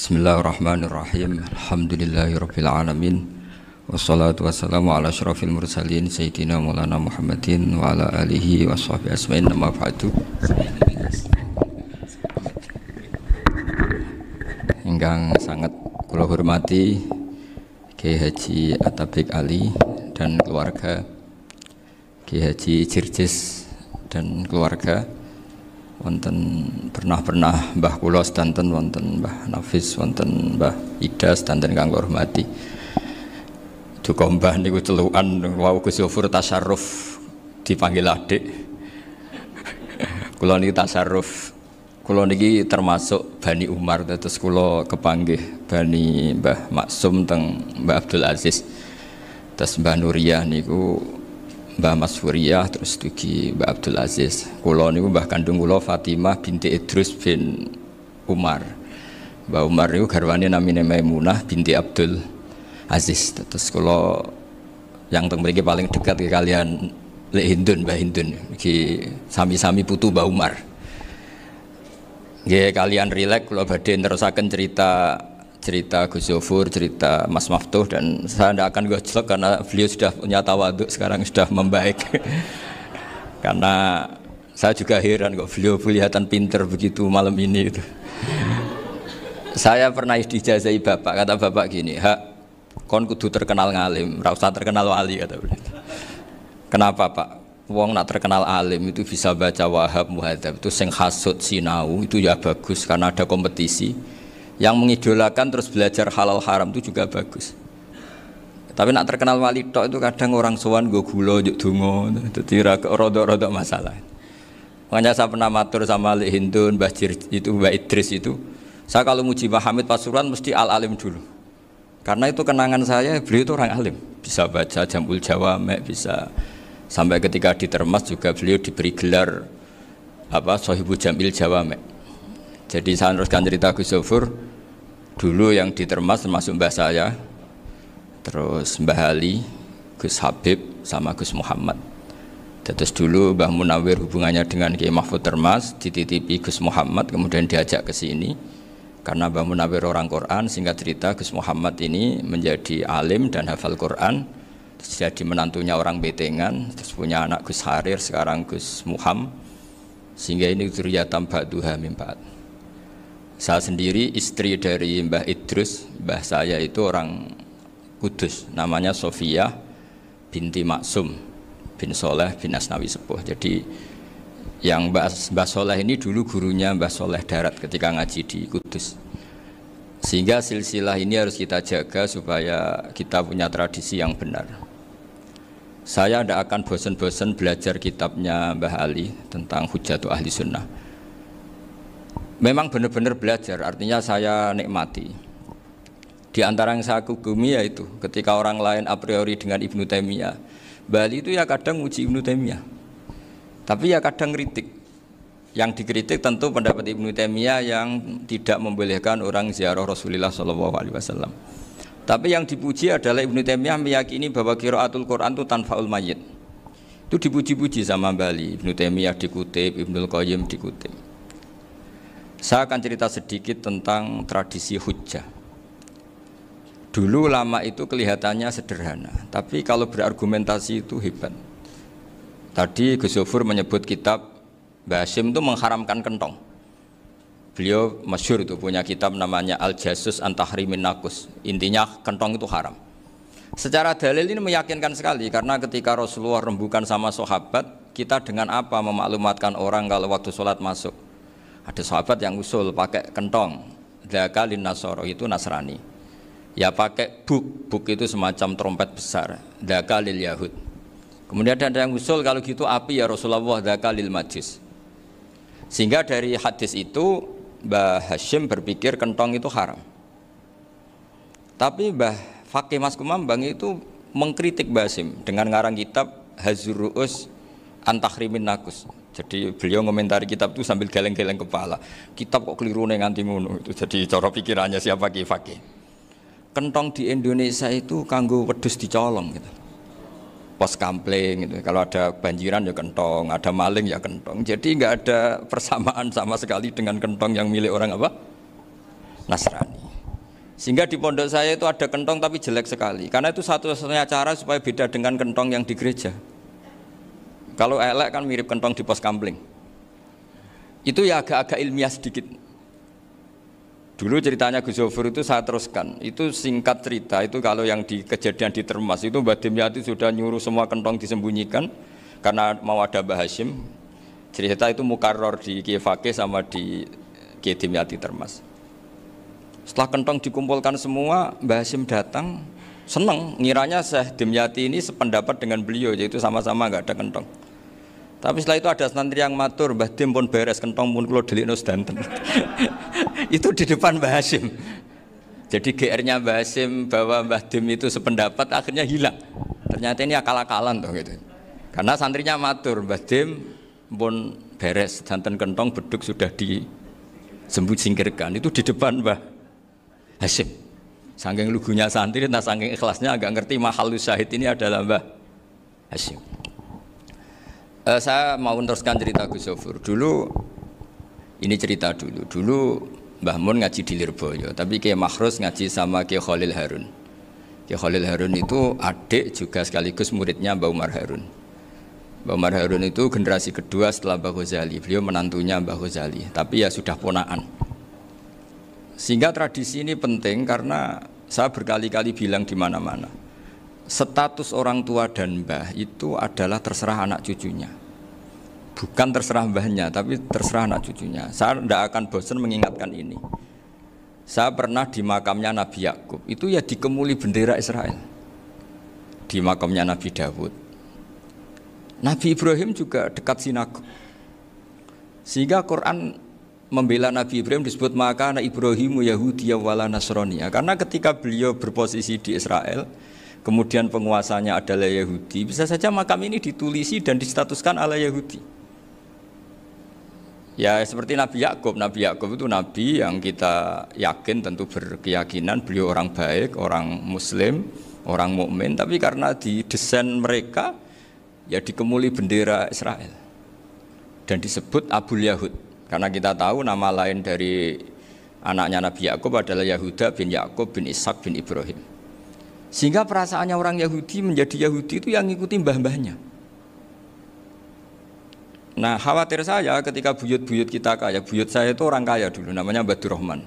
Bismillahirrahmanirrahim. Alhamdulillahirabbil alamin. Wassalatu wassalamu ala asyrafil mursalin sayyidina Maulana Muhammadin wa ala alihi washabbihi asma'in amma ba'du. Ingkang sangat kula hormati Kiai Haji Atabik Ali dan keluarga, Kiai Haji Jirjis dan keluarga, wonten pernah Mbah kula sedanten, wonten Mbah Nafis, wonten Mbah Ida sedanten kang hormati. Duka Mbah niku celukan wau Gus Yofur tasyarruf dipanggil adik. Kula niki tasyarruf. Kula niki termasuk Bani Umar, terus kula kepanggih Bani Mbah Maksum teng Mbah Abdul Aziz. Terus Mbah Nuriyah niku Mbah Mas Furiyah, terus dugi Mbah Abdul Aziz. Kula niku mbah kandung kula Fatimah binti Idrus bin Umar. Mbah Umar niku garwane namine Maimunah binti Abdul Aziz. Terus kula yang teng mriki paling dekat kalian Lek Hindun, Mbah Hindun. Iki sami-sami putu Mbah Umar. Nggih kalian rileks kula badhe nerusaken cerita Gus Yofur, cerita Mas Maftuh, dan saya tidak akan gojlok karena beliau sudah punya tawaduk, sekarang sudah membaik. Karena saya juga heran kok beliau kelihatan pinter begitu malam ini itu. Saya pernah dijazahi bapak, kata bapak gini, "Hak, kon kudu terkenal ngalim, ora usah terkenal wali," kata beliau. Kenapa Pak? Wong nak terkenal alim itu bisa baca Wahab, Muhadzab, itu sing hasud sinau itu ya bagus karena ada kompetisi. Yang mengidolakan terus belajar halal haram itu juga bagus. Tapi nak terkenal wali tok itu kadang orang sowan nggo gula njuk donga, dadi rodok-rodok masalah. Makanya saya pernah matur sama Lek Hindun, Mbah itu Mbah Idris itu, saya kalau muji Mbah Hamid Pasuruan mesti al-alim dulu. Karena itu kenangan saya, beliau itu orang alim, bisa baca Jamul Jawame, bisa sampai ketika di Termas juga beliau diberi gelar Sohibu Jamil Jawame. Jadi saya teruskan cerita Gus Yofur. Dulu yang di Termas termasuk mbah saya, terus Mbah Ali, Gus Habib, sama Gus Muhammad. Terus dulu Mbah Munawir hubungannya dengan Kiai Mahfud Termas, dititipi Gus Muhammad, kemudian diajak ke sini. Karena Mbah Munawir orang Quran, singkat cerita Gus Muhammad ini menjadi alim dan hafal Quran. Terus jadi menantunya orang Betengan, terus punya anak Gus Harir, sekarang Gus Muham. Sehingga ini dzurriyyatan ba'duha min ba'd. Saya sendiri istri dari Mbah Idrus, mbah saya itu orang Kudus, namanya Sofia binti Maksum bin Soleh bin Asnawi Sepuh. Jadi yang Mbah Soleh ini dulu gurunya Mbah Soleh Darat ketika ngaji di Kudus. Sehingga silsilah ini harus kita jaga supaya kita punya tradisi yang benar. Saya tidak akan bosan-bosan belajar kitabnya Mbah Ali tentang Hujjatu Ahli Sunnah. Memang benar-benar belajar, artinya saya nikmati. Di antara yang saya kagumi yaitu ketika orang lain a priori dengan Ibnu Taimiyah, Bali itu ya kadang uji Ibnu Taimiyah, tapi ya kadang kritik. Yang dikritik tentu pendapat Ibnu Taimiyah yang tidak membolehkan orang ziarah Rasulullah SAW. Tapi yang dipuji adalah Ibnu Taimiyah meyakini bahwa qiraatul Quran itu tanfaul mayyit. Itu dipuji-puji sama Bali. Ibnu Taimiyah dikutip, Ibnul Qayyim dikutip. Saya akan cerita sedikit tentang tradisi hujjah. Dulu lama itu kelihatannya sederhana, tapi kalau berargumentasi itu hebat. Tadi Gus Yofur menyebut kitab Mbah Hasyim itu mengharamkan kentong. Beliau masyhur itu punya kitab namanya Al-Jasus an Tahrimin Nakus. Intinya kentong itu haram. Secara dalil ini meyakinkan sekali, karena ketika Rasulullah rembukan sama sahabat, kita dengan apa memaklumatkan orang kalau waktu sholat masuk? Ada sahabat yang usul pakai kentong, dzaka lin nasara, itu Nasrani. Ya pakai buk itu semacam trompet besar, dzaka lil yahud. Kemudian ada yang usul kalau gitu api ya Rasulullah, dzaka lil majus. Sehingga dari hadis itu Mbah Hasyim berpikir kentong itu haram. Tapi Mbah Fakih Mas Kumambang itu mengkritik Mbah Hasyim dengan ngarang kitab Hazur Ru'us an Tahrimin Nakus. Jadi beliau ngomentari kitab itu sambil geleng-geleng kepala. Kitab kok keliru nganti ngono itu. Jadi cara pikirannya siapa Ki Fakih. Kentong di Indonesia itu kanggo wedhus dicolong gitu. Pos kampling gitu. Kalau ada banjiran ya kentong, ada maling ya kentong. Jadi enggak ada persamaan sama sekali dengan kentong yang milik orang apa? Nasrani. Sehingga di pondok saya itu ada kentong tapi jelek sekali. Karena itu satu-satunya cara supaya beda dengan kentong yang di gereja. Kalau elek kan mirip kentong di pos kampling. Itu ya agak-agak ilmiah sedikit. Dulu ceritanya Gus Zofur itu saya teruskan. Itu singkat cerita, itu kalau yang di kejadian di Termas itu Mbah Dimyati sudah nyuruh semua kentong disembunyikan karena mau ada Mbah Hashim. Cerita itu mukarror di Kiai Fakih sama di Kiai Dimyati Termas. Setelah kentong dikumpulkan semua, Mbah Hashim datang, senang, ngiranya Syekh Dimyati ini sependapat dengan beliau, yaitu sama-sama nggak ada kentong. Tapi setelah itu ada santri yang matur, Mbah Dim pun beres kentong pun kula delikno sedanten. Itu di depan Mbah Hashim. Jadi GR-nya Mbah Hashim bahwa Mbah Dim itu sependapat akhirnya hilang. Ternyata ini akal-akalan toh gitu. Karena santrinya matur, Mbah Dim pun beres sedanten kentong beduk sudah disembut singkirkan. Itu di depan Mbah Hashim. Saking lugunya santri, nah saking ikhlasnya agak ngerti mahalus syahid ini adalah Mbah Hashim. Saya mau meneruskan cerita Gus Zofur. Dulu, ini cerita dulu. Dulu Mbah Mun ngaji di Lirboyo, tapi Kiai Makhrus ngaji sama Kiai Khalil Harun. Kiai Khalil Harun itu adik juga sekaligus muridnya Mbah Umar Harun. Mbah Umar Harun itu generasi kedua setelah Mbah Ghazali. Beliau menantunya Mbah Ghazali, tapi ya sudah ponaan. Sehingga tradisi ini penting karena saya berkali-kali bilang di mana-mana. Status orang tua dan mbah itu adalah terserah anak cucunya. Bukan terserah mbahnya, tapi terserah anak cucunya. Saya tidak akan bosan mengingatkan ini. Saya pernah di makamnya Nabi Yakub, itu ya dikemuli bendera Israel. Di makamnya Nabi Dawud. Nabi Ibrahim juga dekat sinagog. Sehingga Quran membela Nabi Ibrahim disebut maka anak Ibrahimu Yahudi wala Nasraniya. Karena ketika beliau berposisi di Israel, kemudian penguasanya adalah Yahudi, bisa saja makam ini ditulisi dan distatuskan ala Yahudi. Ya seperti Nabi Yakub. Nabi Yakub itu nabi yang kita yakin tentu berkeyakinan beliau orang baik, orang muslim, orang mukmin, tapi karena di desain mereka ya dikemuli bendera Israel dan disebut Abul Yahud. Karena kita tahu nama lain dari anaknya Nabi Yakub adalah Yahuda bin Yakub bin Ishak bin Ibrahim. Sehingga perasaannya orang Yahudi menjadi Yahudi itu yang ngikuti mbah-mbahnya. Nah khawatir saya ketika buyut-buyut kita kaya, buyut saya itu orang kaya dulu, namanya Badur Rahman.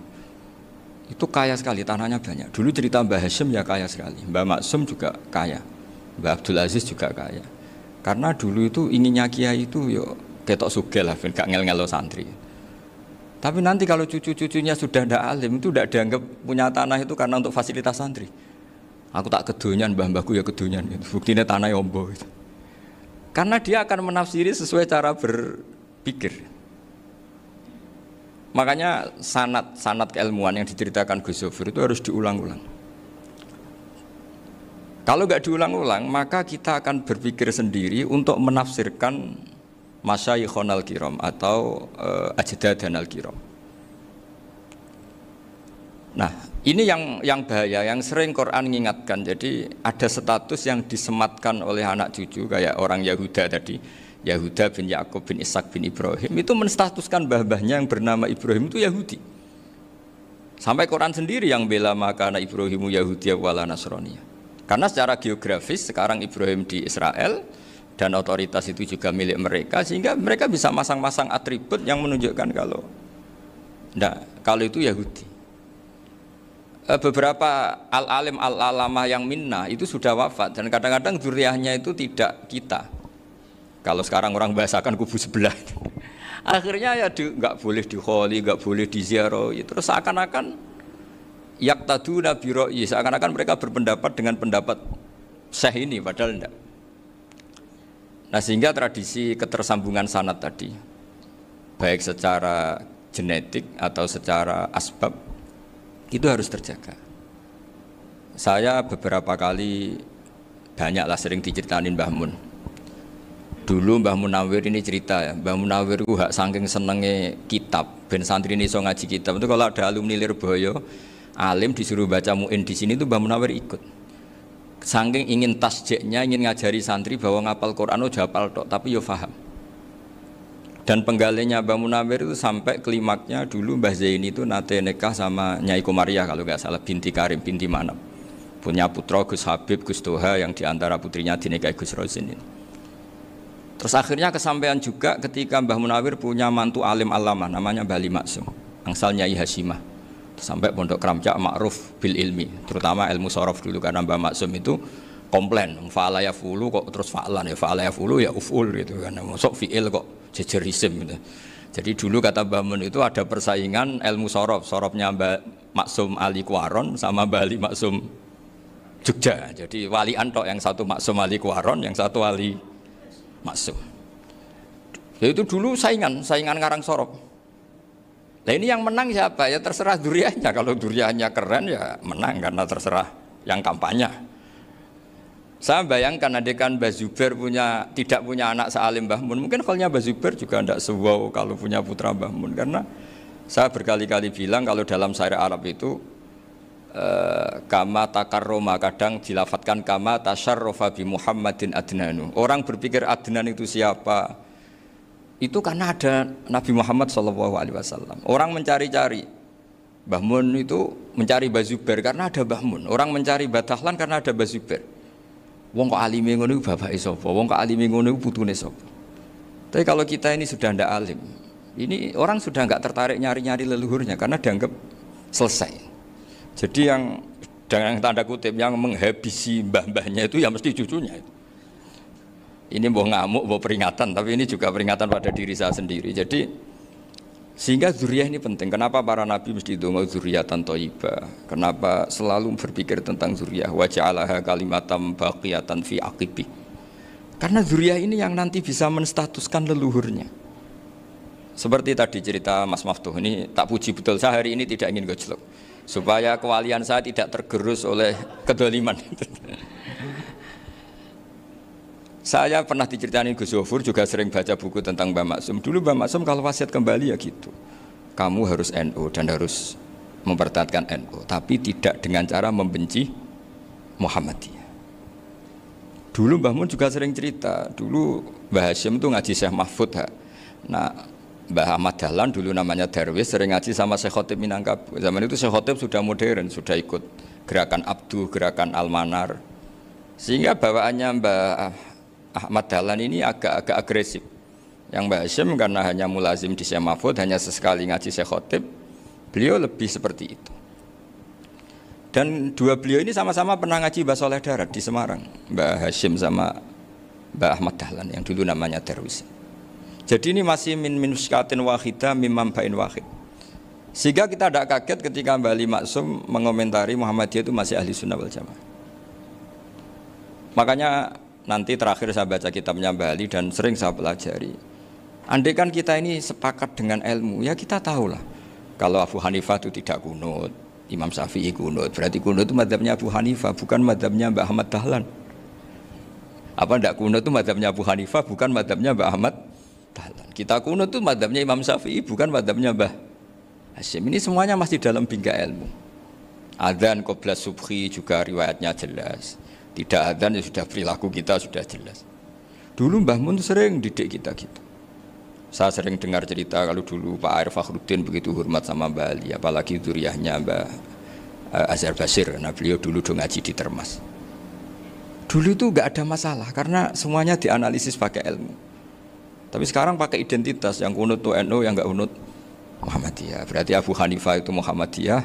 Itu kaya sekali, tanahnya banyak. Dulu cerita Mbah Hashim ya kaya sekali, Mbah Maksum juga kaya, Mbah Abdul Aziz juga kaya. Karena dulu itu inginnya kiai itu yo ketok sugih lah, gak ngel-ngelo santri. Tapi nanti kalau cucu-cucunya sudah tidak alim, itu tidak dianggap punya tanah itu karena untuk fasilitas santri. Aku tak kedonyan, mbah-mbahku ya kedonyan. Buktinya tanah ombo. Karena dia akan menafsiri sesuai cara berpikir. Makanya sanad keilmuan yang diceritakan Gus Zofur itu harus diulang-ulang. Kalau nggak diulang-ulang, maka kita akan berpikir sendiri untuk menafsirkan Masyayikhon al-Kiram atau Ajdadan al-Kiram. Nah, ini yang bahaya, yang sering Quran mengingatkan. Jadi ada status yang disematkan oleh anak cucu kayak orang Yahuda tadi, Yahuda bin Yakub bin Ishak bin Ibrahim, itu menstatuskan mbah-mbahnya yang bernama Ibrahim itu Yahudi. Sampai Quran sendiri yang bela maka anak Ibrahimu Yahudi wala Nasrani. Karena secara geografis sekarang Ibrahim di Israel dan otoritas itu juga milik mereka, sehingga mereka bisa masang-masang atribut yang menunjukkan kalau itu Yahudi. Beberapa al-alim al-alamah yang minnah itu sudah wafat dan kadang-kadang dzurriahnya itu tidak kita. Kalau sekarang orang bahasakan kubu sebelah. Akhirnya ya nggak boleh dikholi, nggak boleh diziarah. Terus seakan-akan yaktaduna bi ra'yi, seakan-akan mereka berpendapat dengan pendapat syekh ini padahal enggak. Nah, sehingga tradisi ketersambungan sanad tadi baik secara genetik atau secara asbab itu harus terjaga. Saya beberapa kali banyaklah sering diceritain Mbah Mun. Dulu Mbah Munawir ini cerita ya, Mbah Munawir itu saking senenge kitab, ben santri ini so ngaji kitab. Itu kalau ada alumni Lirboyo, alim disuruh baca muin di sini itu Mbah Munawir ikut. Saking ingin tasjeknya, ingin ngajari santri bahwa ngapal Quran udah hafal tok, tapi yo paham. Dan penggalinya Mbah Munawir itu sampai klimaknya dulu Mbah Zaini itu nate nikah sama Nyai Komariah kalau nggak salah, binti Karim, binti Manap. Punya putra Gus Habib, Gus Toha yang diantara putrinya dinikahi Gus Rozin ini. Terus akhirnya kesampaian juga ketika Mbah Munawir punya mantu alim alamah namanya Mbah Ali Maksum, angsal Nyai Hasyimah. Sampai pondok Kramcak ma'ruf bil ilmi, terutama ilmu sorof dulu karena Mbah Maksum itu komplain, fa'ala ya fulu kok terus fa'lan ya fa'ala ya fulu ya uf'ul gitu kan. Masuk fi'il kok jejer isim gitu. Jadi dulu kata Mbah Mun itu ada persaingan ilmu sorof, sorofnya Mbah Maksum Ali Kuaron sama Mbah Ali Maksum Jogja. Jadi wali antok, yang satu Maksum Ali Kuaron, yang satu Ali Maksum. Ya itu dulu saingan ngarang sorof. Nah ini yang menang siapa? Ya terserah duriannya. Kalau duriannya keren ya menang karena terserah yang kampanye. Saya bayangkan adekan Mbah Zubair tidak punya anak sealim Mbah Mun, mungkin kalau Mbah Zubair juga tidak sewow kalau punya putra Mbah Mun, karena saya berkali-kali bilang kalau dalam syair Arab itu kama takarroma, kadang dilafatkan kama tasyarrofa bi Muhammadin adnanu. Orang berpikir Adnan itu siapa? Itu karena ada Nabi Muhammad SAW. Orang mencari-cari Mbah Mun itu mencari Mbah Zubair karena ada Mbah Mun. Orang mencari Mbah Dahlan karena ada Mbah Zubair. Wong kok alime ngono iku bapake sapa? Wong kok alime ngono iku putune sapa? Tapi kalau kita ini sudah ndak alim, ini orang sudah nggak tertarik nyari-nyari leluhurnya karena dianggap selesai. Jadi yang dengan tanda kutip yang menghabisi mbah-mbahnya itu ya mesti cucunya. Ini mbah ngamuk, mbah peringatan, tapi ini juga peringatan pada diri saya sendiri. Jadi sehingga zuriyah ini penting. Kenapa para nabi mesti donga zuriyatan thayyibah? Kenapa selalu berpikir tentang zuriyah? Wa ja'alaha kalimatam baqiyatan fi aqibi. Karena zuriyah ini yang nanti bisa menstatuskan leluhurnya. Seperti tadi cerita Mas Maftuh, ini tak puji betul, saya hari ini tidak ingin gojlok supaya kewalian saya tidak tergerus oleh kedoliman. Saya pernah diceritain Gus Zofur, juga sering baca buku tentang Mbah Maksum. Dulu Mbah Maksum kalau wasiat kembali ya gitu, kamu harus NU dan harus mempertahankan NU, tapi tidak dengan cara membenci Muhammadiyah. Dulu Mbah Mun juga sering cerita, dulu Mbah Hasyim itu ngaji Syekh Mahfud. Nah, Mbah Ahmad Dahlan dulu namanya Darwis, sering ngaji sama Syekh Khotib Minangkabau. Zaman itu Syekh Khotib sudah modern, sudah ikut gerakan Abdu, gerakan Almanar. Sehingga bawaannya Mbah Ahmad Dahlan ini agak agresif. Yang Mbah Hasyim karena hanya mulazim di Syekh Mahfud, hanya sesekali ngaji Syekh Khotib, beliau lebih seperti itu. Dan dua beliau ini sama-sama pernah ngaji Mbah Soleh Darat di Semarang, Mbah Hasyim sama Mbah Ahmad Dahlan yang dulu namanya Darwis. Jadi ini masih min muskatin wahidah mimam bain wahid. Sehingga kita tidak kaget ketika Mbah Ali Maksum mengomentari Muhammadiyah itu masih ahli sunnah wal jamaah. Makanya nanti terakhir saya baca kitabnya Mbah Ali dan sering saya pelajari. Andai kan kita ini sepakat dengan ilmu, ya kita tahulah kalau Abu Hanifah itu tidak kunut, Imam Syafi'i kunut, berarti kunut itu mazhabnya Abu Hanifah, bukan mazhabnya Mbah Ahmad Dahlan. Apa tidak kunut itu mazhabnya Abu Hanifah, bukan mazhabnya Mbah Ahmad Dahlan. Kita kunut itu mazhabnya Imam Syafi'i, bukan mazhabnya Mbah Hasyim. Ini semuanya masih dalam bingkai ilmu. Adzan qabla subhi juga riwayatnya jelas. Tidak adzan ya sudah, perilaku kita sudah jelas. Dulu Mbah Mun sering didik kita gitu. Saya sering dengar cerita kalau dulu Pak Arif Fakhruddin begitu hormat sama Mbah Ali, apalagi dzuriyahnya Mbah Azhar Basir, karena beliau dulu ngaji di Termas. Dulu itu nggak ada masalah karena semuanya dianalisis pakai ilmu. Tapi sekarang pakai identitas, yang kunut tuh NU, yang nggak kunut Muhammadiyah. Berarti Abu Hanifah itu Muhammadiyah,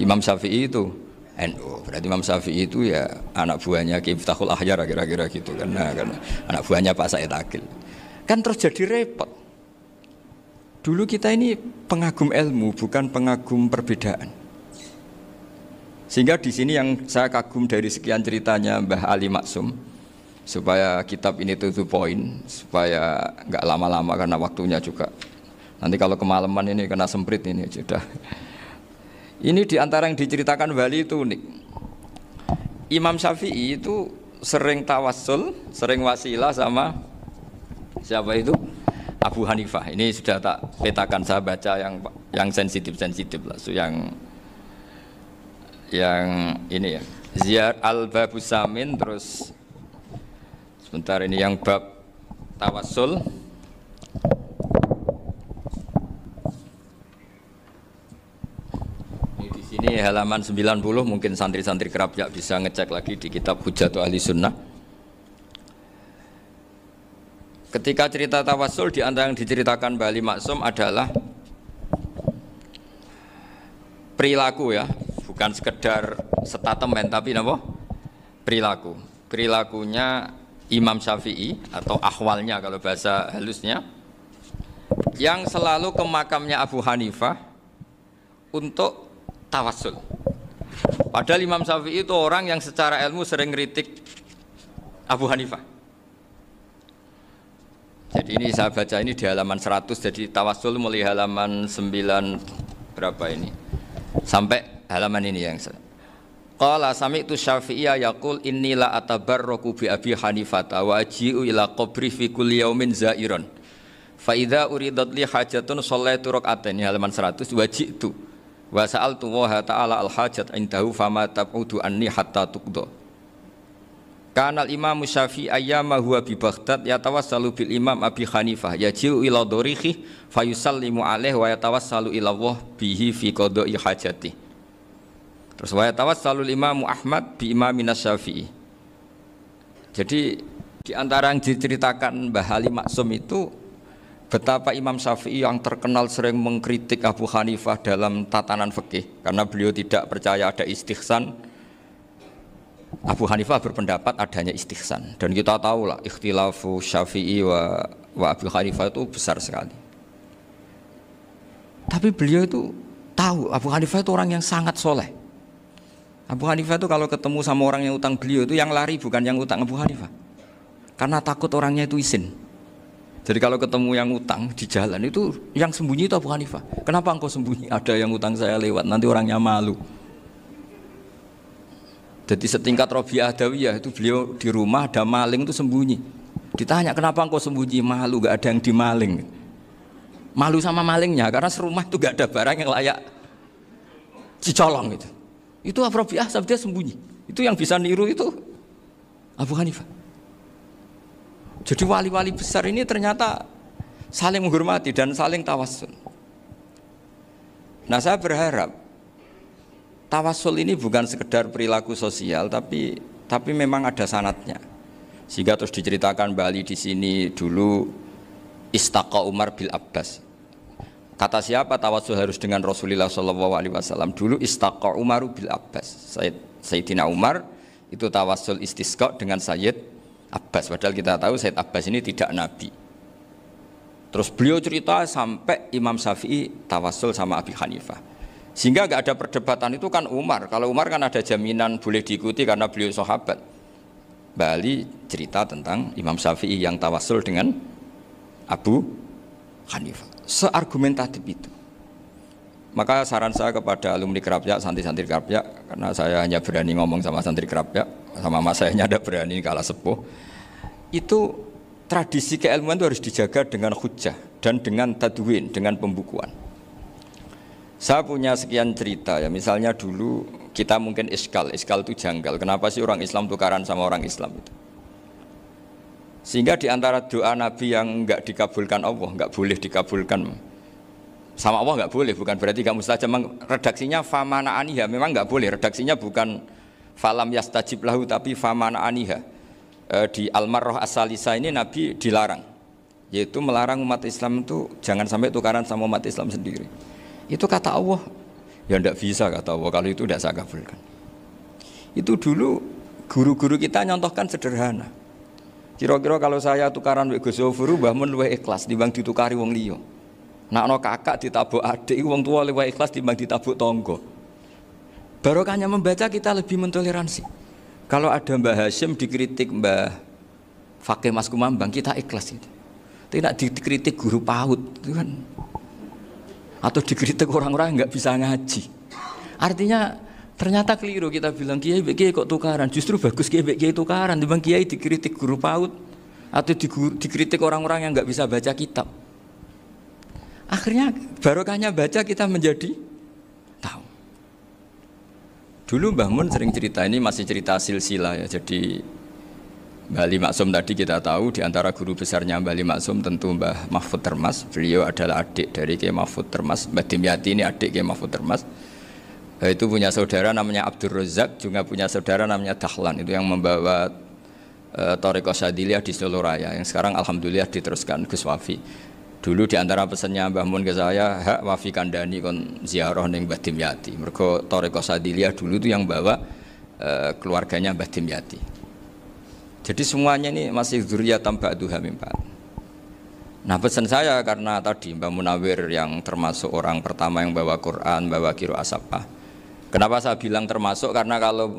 Imam Syafi'i itu NU. Berarti Imam Syafi'i itu ya anak buahnya Ki Miftahul Ahyar kira-kira gitu karena anak buahnya Pak Said Akil. Kan terus jadi repot. Dulu kita ini pengagum ilmu, bukan pengagum perbedaan. Sehingga di sini yang saya kagum dari sekian ceritanya Mbah Ali Maksum, supaya kitab ini to the point, supaya nggak lama-lama karena waktunya juga. Nanti kalau kemalaman ini kena semprit ini sudah. Ini diantara yang diceritakan Bali itu unik. Imam Syafi'i itu sering tawassul, sering wasilah sama siapa itu? Abu Hanifah. Ini sudah tak petakan, saya baca yang sensitif lah, so yang ini ya. Ziyar al-Babus Samin, terus sebentar ini yang bab tawassul. ini halaman 90, mungkin santri-santri Kerapjak bisa ngecek lagi di kitab Hujjatu Ahli Sunnah. Ketika cerita tawassul, di antara yang diceritakan Mbah Ali Maksum adalah perilaku ya, bukan sekedar statement tapi apa? Perilaku. Perilakunya Imam Syafi'i atau ahwalnya kalau bahasa halusnya, yang selalu ke makamnya Abu Hanifah untuk tawassul. Padahal Imam Syafi'i itu orang yang secara ilmu sering kritik Abu Hanifah. Jadi ini saya baca ini di halaman 100, jadi tawassul mulai halaman 9 berapa ini sampai halaman ini yang qala sami'tu Syafi'iyya yaqul inni la atabarraku bi Abi Hanifah wa aji'u ila qabri fi kulli yaumin zairan fa idza uridat li hajatun shallaitu rak'atain, halaman 100, waji'tu wa sa'altu wa ta'ala al hajat indahu fama tab'udu anni hatta tuqda. Kanal Imam Syafi'i ayyama huwa bi Baghdad yatawassalu bil Imam Abi Hanifah yaji'u ila dorihi fayusallimu alaihi wa yatawassalu ila Allah bihi fi qada'i hajati. Terus wa yatawassalu Imam Ahmad bi Imamina Syafi'i. Jadi di antara yang diceritakan Mbah Ali Maksum itu betapa Imam Syafi'i yang terkenal sering mengkritik Abu Hanifah dalam tatanan fikih karena beliau tidak percaya ada istihsan. Abu Hanifah berpendapat adanya istihsan, dan kita tahu lah ikhtilafu Syafi'i wa Abu Hanifah itu besar sekali. Tapi beliau itu tahu Abu Hanifah itu orang yang sangat soleh. Abu Hanifah itu kalau ketemu sama orang yang utang beliau itu yang lari bukan yang utang Abu Hanifah, karena takut orangnya itu izin. Jadi kalau ketemu yang utang di jalan itu yang sembunyi itu Abu Hanifah. Kenapa engkau sembunyi? Ada yang utang saya lewat, nanti orangnya malu. Jadi setingkat Robi'ah Adawiyah itu beliau di rumah ada maling itu sembunyi. Ditanya kenapa engkau sembunyi? Malu, gak ada yang dimaling. Malu sama malingnya karena serumah itu gak ada barang yang layak dicolong gitu. Itu Robi'ah dia sembunyi. Itu yang bisa niru itu Abu Hanifah. Jadi wali-wali besar ini ternyata saling menghormati dan saling tawassul. Nah saya berharap tawassul ini bukan sekedar perilaku sosial, tapi memang ada sanadnya. Sehingga terus diceritakan Bali di sini dulu istaqa Umar bil Abbas. Kata siapa tawassul harus dengan Rasulullah SAW? Dulu istaqa Umar bil Abbas. Sayyidina Umar itu tawassul istisqa dengan Sayyid Abbas. Padahal kita tahu Sayyid Abbas ini tidak nabi. Terus beliau cerita sampai Imam Syafi'i tawassul sama Abi Hanifah. Sehingga nggak ada perdebatan itu kan Umar. Kalau Umar kan ada jaminan boleh diikuti karena beliau sahabat. Bali cerita tentang Imam Syafi'i yang tawassul dengan Abu Hanifah. Seargumentatif itu. Maka saran saya kepada alumni Kerapjak, santri-santri Kerapjak, karena saya hanya berani ngomong sama santri Kerapjak, sama mas saya hanya ada berani kalah sepuh. Itu tradisi keilmuan itu harus dijaga dengan hujjah dan dengan tadwin, dengan pembukuan. Saya punya sekian cerita ya, misalnya dulu kita mungkin iskal itu janggal. Kenapa sih orang Islam tukaran sama orang Islam itu? Sehingga di antara doa Nabi yang enggak dikabulkan Allah, enggak boleh dikabulkan sama Allah, enggak boleh, bukan berarti enggak mustajab. Redaksinya famana aniha, memang enggak boleh. Redaksinya bukan falam yastajib lahu tapi famana aniha. Di Al-Marrah As-Salisa ini Nabi dilarang, yaitu melarang umat Islam itu jangan sampai tukaran sama umat Islam sendiri. Itu kata Allah, ya tidak bisa kata Allah, kalau itu tidak saya kabulkan. Itu dulu guru-guru kita nyontohkan sederhana. Kira-kira kalau saya tukaran wek Gus Zofuru, Mbah Mun luwih ikhlas dibanding ditukari wong liya. Nakno kakak ditabuk adik, wong tua luwih ikhlas dibanding ditabuk tangga. Barokahnya membaca kita lebih mentoleransi. Kalau ada Mbah Hashim dikritik Mbah Fakih Mas Kumambang, kita ikhlas itu. Tidak dikritik guru PAUD, itu kan. Atau dikritik orang-orang yang nggak bisa ngaji. Artinya ternyata keliru kita bilang kiai kok tukaran. Justru bagus kiai tukaran. Dibanding kiai dikritik guru PAUD atau dikritik orang-orang yang nggak bisa baca kitab. Akhirnya barokahnya baca kita menjadi tahu. Dulu Mbah Mun sering cerita, ini masih cerita silsilah ya. Jadi Mbah Ali Maksum tadi kita tahu di antara guru besarnya Mbah Ali Maksum tentu Mbah Mahfud Termas. Beliau adalah adik dari Kiai Mahfud Termas. Mbah Dimyati ini adik Kiai Mahfud Termas. Itu punya saudara namanya Abdul Razak, juga punya saudara namanya Dahlan, itu yang membawa Thariqah Syadziliyah di Solo Raya, yang sekarang alhamdulillah diteruskan Gus Wafi. Dulu diantara pesannya Mbah Mun ke saya, hak Wafi kandani kon ziarah ning Mbah Dimyati. Mergo Thariqah Syadziliyah dulu itu yang bawa keluarganya Mbah Dimyati. Jadi semuanya ini masih dzurriyyatan ba'duha min ba'd. Nah pesan saya karena tadi Mbah Munawir yang termasuk orang pertama yang bawa Quran, bawa Qiraah Sab'ah. Kenapa saya bilang termasuk? Karena kalau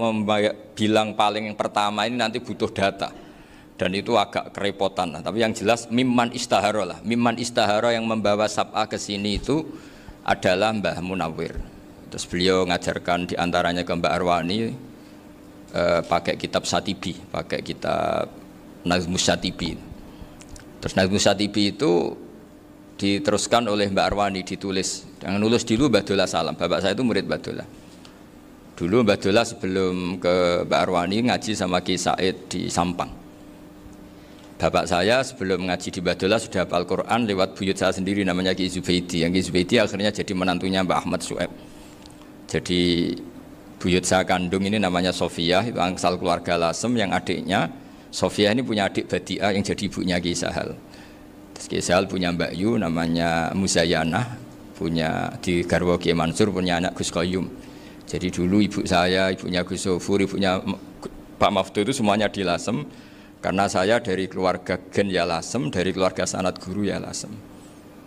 bilang paling yang pertama ini nanti butuh data dan itu agak kerepotan. Nah, tapi yang jelas mimman istahara lah. Mimman istahara yang membawa Sab'ah ke sini itu adalah Mbah Munawir. Terus beliau ngajarkan diantaranya ke Mbak Arwani pakai kitab Satibi, pakai kitab Nazmus Satibi. Terus Nazmus Satibi itu diteruskan oleh Mbak Arwani, ditulis. Yang nulis dulu Mbah Dola Salam. Bapak saya itu murid Mbah Dola. Dulu Mbah Dola sebelum ke Mbak Arwani ngaji sama Ki Said di Sampang. Bapak saya sebelum ngaji di Mbah Dola sudah hafal Quran lewat buyut saya sendiri namanya Ki Zubaidi. Yang Ki Zubaidi akhirnya jadi menantunya Mbak Ahmad Su'eb. Jadi buyut saya kandung ini namanya Sofia, itu angsal keluarga Lasem, yang adiknya Sofia ini punya adik Badiah yang jadi ibunya Ki Sahal. Terus Ki Sahal punya Mbak Yu namanya Muzayanah, punya di garwa Ki Mansur punya anak Gus Qayyum. Jadi dulu ibu saya, ibunya Gus Sofur, ibunya Pak Maftu itu semuanya di Lasem. Karena saya dari keluarga Gen ya Lasem, dari keluarga sanad guru ya Lasem.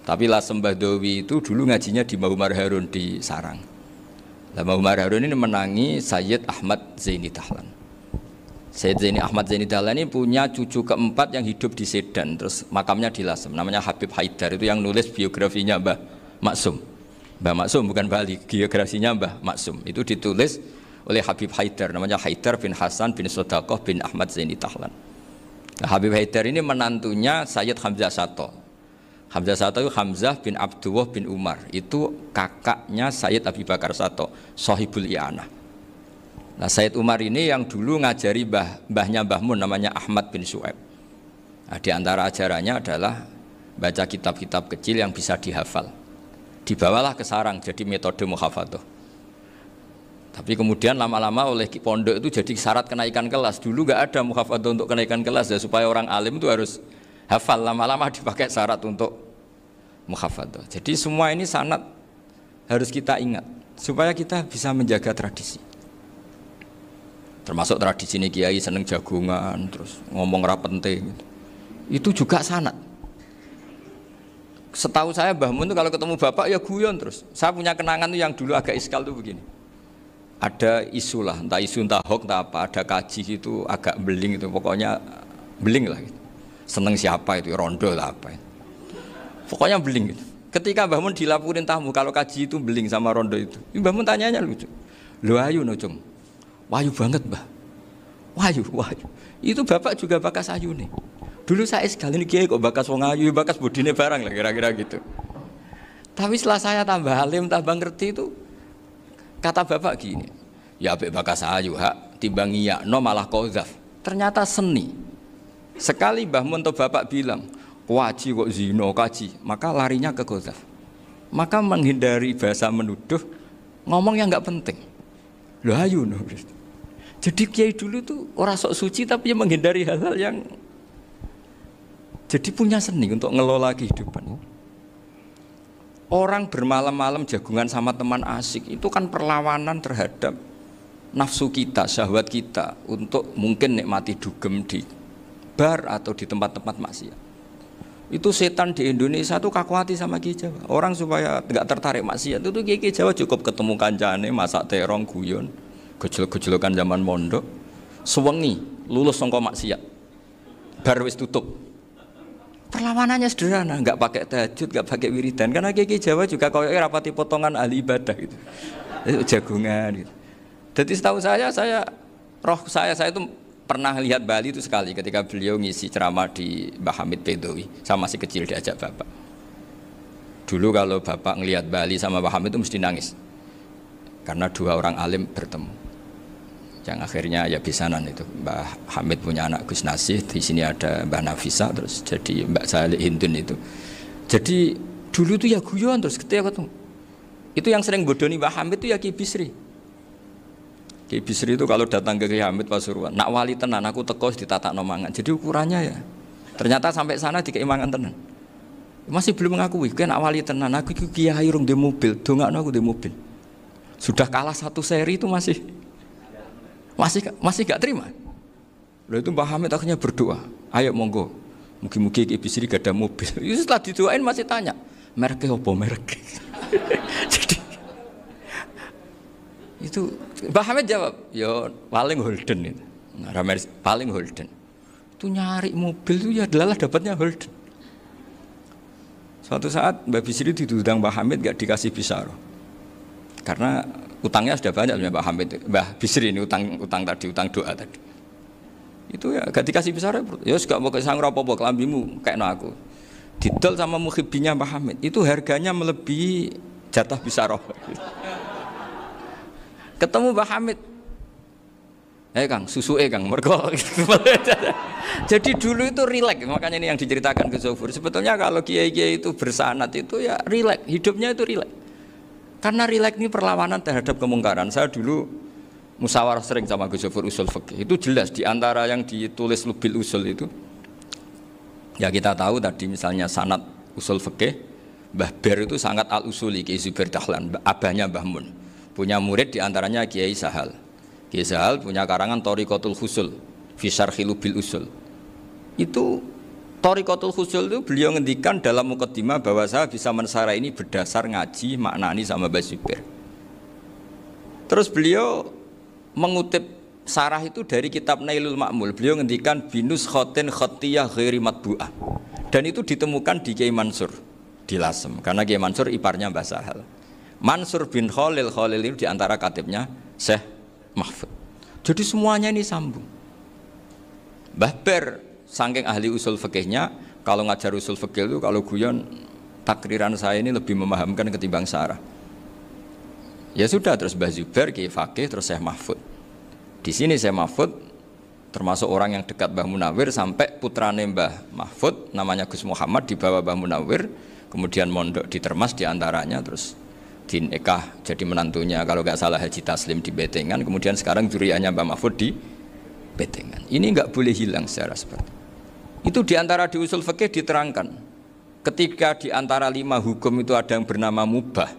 Tapi Lasem Bahdawi itu dulu ngajinya di Mbah Umar Harun di Sarang. Mbah Umar Harun ini menangi Sayyid Ahmad Zaini Dahlan. Sayyid Zaini Ahmad Zaini Dahlan ini punya cucu keempat yang hidup di Sedan, terus makamnya di Lasem, namanya Habib Haidar, itu yang nulis biografinya Mbah Maksum. Mbah Maksum bukan Bali, biografinya Mbah Maksum itu ditulis oleh Habib Haidar, namanya Haidar bin Hasan bin Sodaqoh bin Ahmad Zaini Dahlan. Nah, Habib Haidar ini menantunya Sayyid Hamzah Sato. Hamzah Sato itu Hamzah bin Abdullah bin Umar, itu kakaknya Sayyid Abi Bakar Sato, Sohibul I'anah. Nah Sayyid Umar ini yang dulu ngajari mbahnya Mbah Mun namanya Ahmad bin Su'aib. Nah, di antara ajarannya adalah baca kitab-kitab kecil yang bisa dihafal. Dibawalah ke sarang jadi metode muhafadzah. Tapi kemudian lama-lama oleh pondok itu jadi syarat kenaikan kelas. Dulu nggak ada muhafadzah untuk kenaikan kelas ya, supaya orang alim itu harus hafal. Lama-lama dipakai syarat untuk muhafadzah. Jadi semua ini sanad harus kita ingat supaya kita bisa menjaga tradisi. Termasuk tradisi ini kiai seneng jagungan, terus ngomong ra penting. Itu juga sanad. Setahu saya Mbah Mun itu kalau ketemu bapak ya guyon terus. Saya punya kenangan tuh yang dulu agak iskal tuh begini. Ada isu lah, entah isu entah hoax entah apa, ada kaji itu agak beling itu, pokoknya beling lah gitu. Seneng siapa itu, rondo lah apa itu. Pokoknya beling gitu. Ketika Mbah Mun dilaporin tamu kalau kaji itu beling sama rondo itu, Mbah Mun tanyanya lucu. Lho ayu no cung. Wahyu banget Mbah. Wahyu. Itu bapak juga bakas ayu nih. Dulu saya sekali ini kiai kok bakas wong ayu, bakas bodine barang lah kira-kira gitu. Tapi setelah saya tambah alim, tambah ngerti itu, kata bapak gini, ya abek bakas ayu hak, timbang iya, no malah qadzaf. Ternyata seni. Sekali Mbah Mun atau bapak bilang, kaji kok zino kaji, maka larinya ke qadzaf. Maka menghindari bahasa menuduh, ngomong yang nggak penting. Loh ayu no. Jadi kiai dulu tuh orang sok suci tapi menghindari hal-hal yang jadi punya seni untuk ngelola kehidupan. Orang bermalam-malam jagungan sama teman asik itu kan perlawanan terhadap nafsu kita, syahwat kita untuk mungkin nikmati dugem di bar atau di tempat-tempat maksiat. Itu setan di Indonesia tuh kakuati sama Kiai Jawa. Orang supaya tidak tertarik maksiat itu Kiai Jawa cukup ketemu kancane masak terong guyon, gejolak-gejolokan zaman mondok, sewengi lulus sangka maksiat. Bar wis tutup. Perlawanannya sederhana, nggak pakai tahajud, nggak pakai wiridan, karena Kiai Jawa juga koyoknya rapati potongan ahli ibadah gitu, jagungan gitu. Jadi setahu saya itu pernah lihat Bali itu sekali ketika beliau ngisi ceramah di Mbah Hamid Bedowi, saya masih kecil diajak bapak. Dulu kalau bapak ngelihat Bali sama Mbah Hamid itu mesti nangis, karena dua orang alim bertemu. Yang akhirnya ya bisanan itu Mbah Hamid punya anak Gus Nasih, di sini ada Mbah Nafisa, terus jadi Mbak Salih Hindun itu. Jadi dulu tuh ya guyon terus ketika ketemu. Itu yang sering bodoni Mbah Hamid itu ya Ki Bisri. Kiai Bisri itu kalau datang ke Kiai Hamid Pasuruan, nak wali tenan aku teko ditatakno mangan. Jadi ukurannya ya. Ternyata sampai sana dikei mangan tenan. Masih belum mengakui, kan nak wali tenan aku iku kiai rung di mobil, dongakno aku di mobil. Sudah kalah satu seri itu masih gak terima. Lalu itu Mbah Hamid akhirnya berdoa, ayo monggo, mugi-mugi Kiai Bisri gak ada mobil. Itu setelah didoain masih tanya, mereknya apa merek? Jadi itu Mbah Hamid jawab, ya paling Holden itu. Nah, paling Holden. Itu nyari mobil itu ya adalah dapatnya Holden. Suatu saat Mbah Bisri diundang Mbah Hamid gak dikasih bisaroh. Karena utangnya sudah banyak Mbah Hamid. Mbah Bisri ini utang doa tadi. Itu ya gak dikasih bisaroh. Ya gak mau kesang apa-apa kelambimu kayak aku. Didol sama muhibbinya Mbah Hamid. Itu harganya melebihi jatah bisaroh. Ketemu Mbah Hamid, Kang, susu Kang, mergo. Jadi dulu itu rileks, makanya ini yang diceritakan ke Zofur. Sebetulnya kalau kiai-kiai itu bersanat itu ya rileks, hidupnya itu rileks. Karena rileks ini perlawanan terhadap kemungkaran. Saya dulu musyawarah sering sama Gus Zofur usul fikih. Itu jelas di antara yang ditulis Lubil Usul itu. Ya kita tahu tadi misalnya sanad usul fikih, Mbah Ber itu sangat al-usuli Kiai Zubair Dahlan, abahnya Mbah Mun. Punya murid diantaranya Kiai Sahal. Kiai Sahal punya karangan Thariqatul Husul fi Syarhi Lubil Usul. Itu Thariqatul Husul itu beliau ngendikan dalam mukaddimah bahwa saya bisa mensarah ini berdasar ngaji maknani sama Mbah Zubair. Terus beliau mengutip sarah itu dari kitab Nailul Ma'mul. Beliau ngendikan binus khotin khotiyah ghairi matbu'ah. Dan itu ditemukan di Kiai Mansur di Lasem. Karena Kiai Mansur iparnya Mbah Sahal. Mansur bin Khalil itu diantara katibnya Syekh Mahfud. Jadi semuanya ini sambung. Mbah Ber saking ahli usul fikihnya, kalau ngajar usul fikih itu kalau guyon takriran saya ini lebih memahamkan ketimbang sarah. Ya sudah, terus Mbah Zubair Kiai Fakih, terus Syekh Mahfud. Di sini Syekh Mahfud termasuk orang yang dekat Mbah Munawir sampai putrane Mbah Mahfud namanya Gus Muhammad dibawa Mbah Munawir, kemudian mondok di Termas diantaranya, terus dinikah jadi menantunya kalau nggak salah Haji Taslim di Betengan, kemudian sekarang juriahnya Mbah Mahfud di Betengan. Ini nggak boleh hilang secara seperti itu. Diantara di usul fikih diterangkan ketika diantara 5 hukum itu ada yang bernama mubah.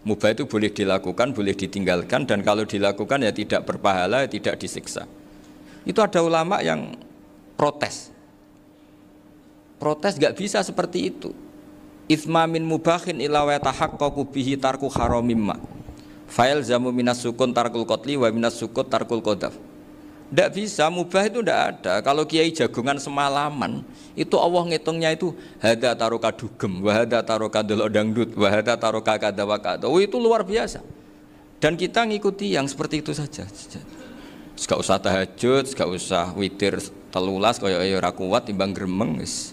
Mubah itu boleh dilakukan, boleh ditinggalkan, dan kalau dilakukan ya tidak berpahala, tidak disiksa. Itu ada ulama yang protes nggak bisa seperti itu. Itsma min mubahin ila wa tahaqqaqu bihi tarku haramimma. Fa'il zamu minas sukun tarkul qatli wa minas sukut tarkul qadaf. Tidak bisa, mubah itu tidak ada. Kalau kiai jagungan semalaman, itu Allah ngitungnya itu hada taroka dugem, wa hada taroka delok dangdut, wa hada taroka kada wa kada. Oh, itu luar biasa. Dan kita ngikuti yang seperti itu saja. Gak usah tahajud, gak usah witir telulas kaya ora kuat timbang gremeng wis.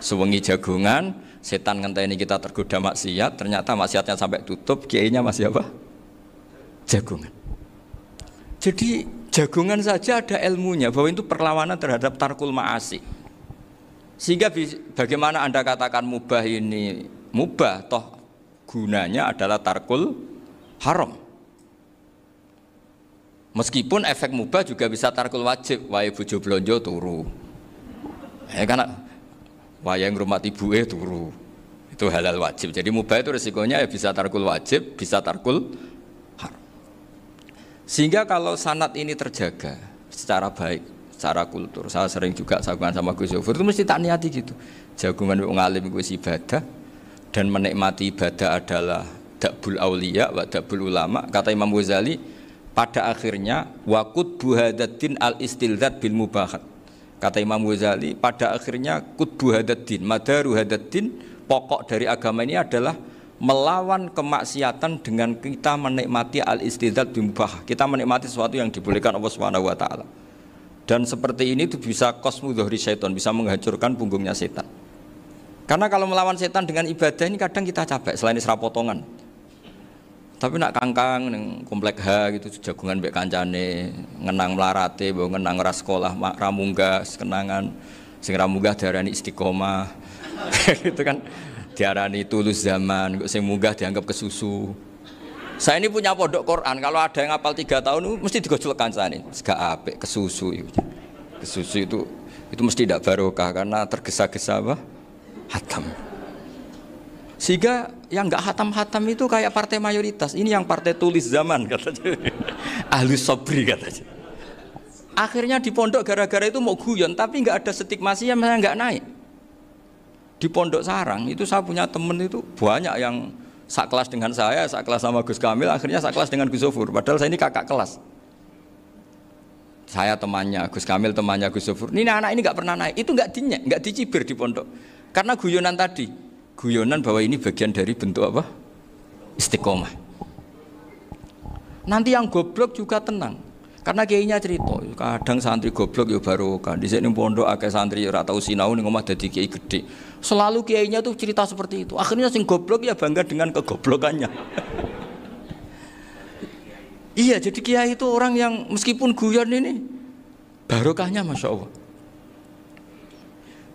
Sewengi jagungan, setan ngenteni kita tergoda maksiat, ternyata maksiatnya sampai tutup, kiainya masih apa? Jagungan. Jadi jagungan saja ada ilmunya bahwa itu perlawanan terhadap tarkul ma'asi. Sehingga bagaimana Anda katakan mubah ini mubah, toh gunanya adalah tarkul haram. Meskipun efek mubah juga bisa tarkul wajib, wae bojo blonjo turu. Karena wae ngrumat ibuke turu. Itu halal wajib. Jadi mubah itu resikonya ya bisa tarkul wajib, bisa tarkul haram. Sehingga kalau sanad ini terjaga secara baik, secara kultur, saya sering juga saguan sama Gus Zofur itu mesti tak niati gitu. Jagungan wong alim kuwi ibadah dan menikmati ibadah adalah dabul auliya wa dabul ulama. Kata Imam Ghazali, pada akhirnya waqud buhadatin al-istilzat bil mubahat. Kata Imam Ghazali, pada akhirnya qutbu hadaddin, madaru hadaddin, pokok dari agama ini adalah melawan kemaksiatan dengan kita menikmati al-istidzat bimubah. Kita menikmati sesuatu yang dibolehkan Allah Subhanahu wa taala. Dan seperti ini itu bisa qasmu dhuhri syaitan, bisa menghancurkan punggungnya setan. Karena kalau melawan setan dengan ibadah ini kadang kita capek selain isra potongan. Tapi nak kangkang ning komplek H gitu jagungan mbek kancane, ngenang melarate, mbok ngenang ora sekolah, ra munggah kenangan. Sing ra munggah diarani istiqomah. Gitu kan. Diarani tulus zaman, kok sing munggah dianggap kesusu. Saya ini punya pondok Quran, kalau ada yang hafal 3 tahun mesti digojolkan saya ini. Gak apik kesusu itu. Kesusu itu mesti tidak barokah karena tergesa-gesa apa? Hatam. Sehingga yang nggak hatam-hatam itu kayak partai mayoritas. Ini yang partai tulis zaman katanya. Ahlus sobri katanya. Akhirnya di pondok gara-gara itu mau guyon, tapi nggak ada stigma sih, saya nggak naik. Di pondok sarang itu saya punya temen itu banyak yang sekelas dengan saya, sekelas sama Gus Kamil, akhirnya sekelas dengan Gus Sofur. Padahal saya ini kakak kelas. Saya temannya Gus Kamil, temannya Gus Sofur. Ini anak ini nggak pernah naik. Itu nggak dinyek, nggak dicibir di pondok. Karena guyonan tadi. Guyonan bahwa ini bagian dari bentuk apa? Istiqomah. Nanti yang goblok juga tenang. Karena kiainya cerita, kadang santri goblok ya barokah. Di sini pondok akeh santri ora tau sinau ning omah dadi kiai gede. Selalu kiainya tuh cerita seperti itu. Akhirnya sing goblok ya bangga dengan kegoblokannya. Iya, jadi kiai itu orang yang meskipun guyon ini barokahnya Masya Allah.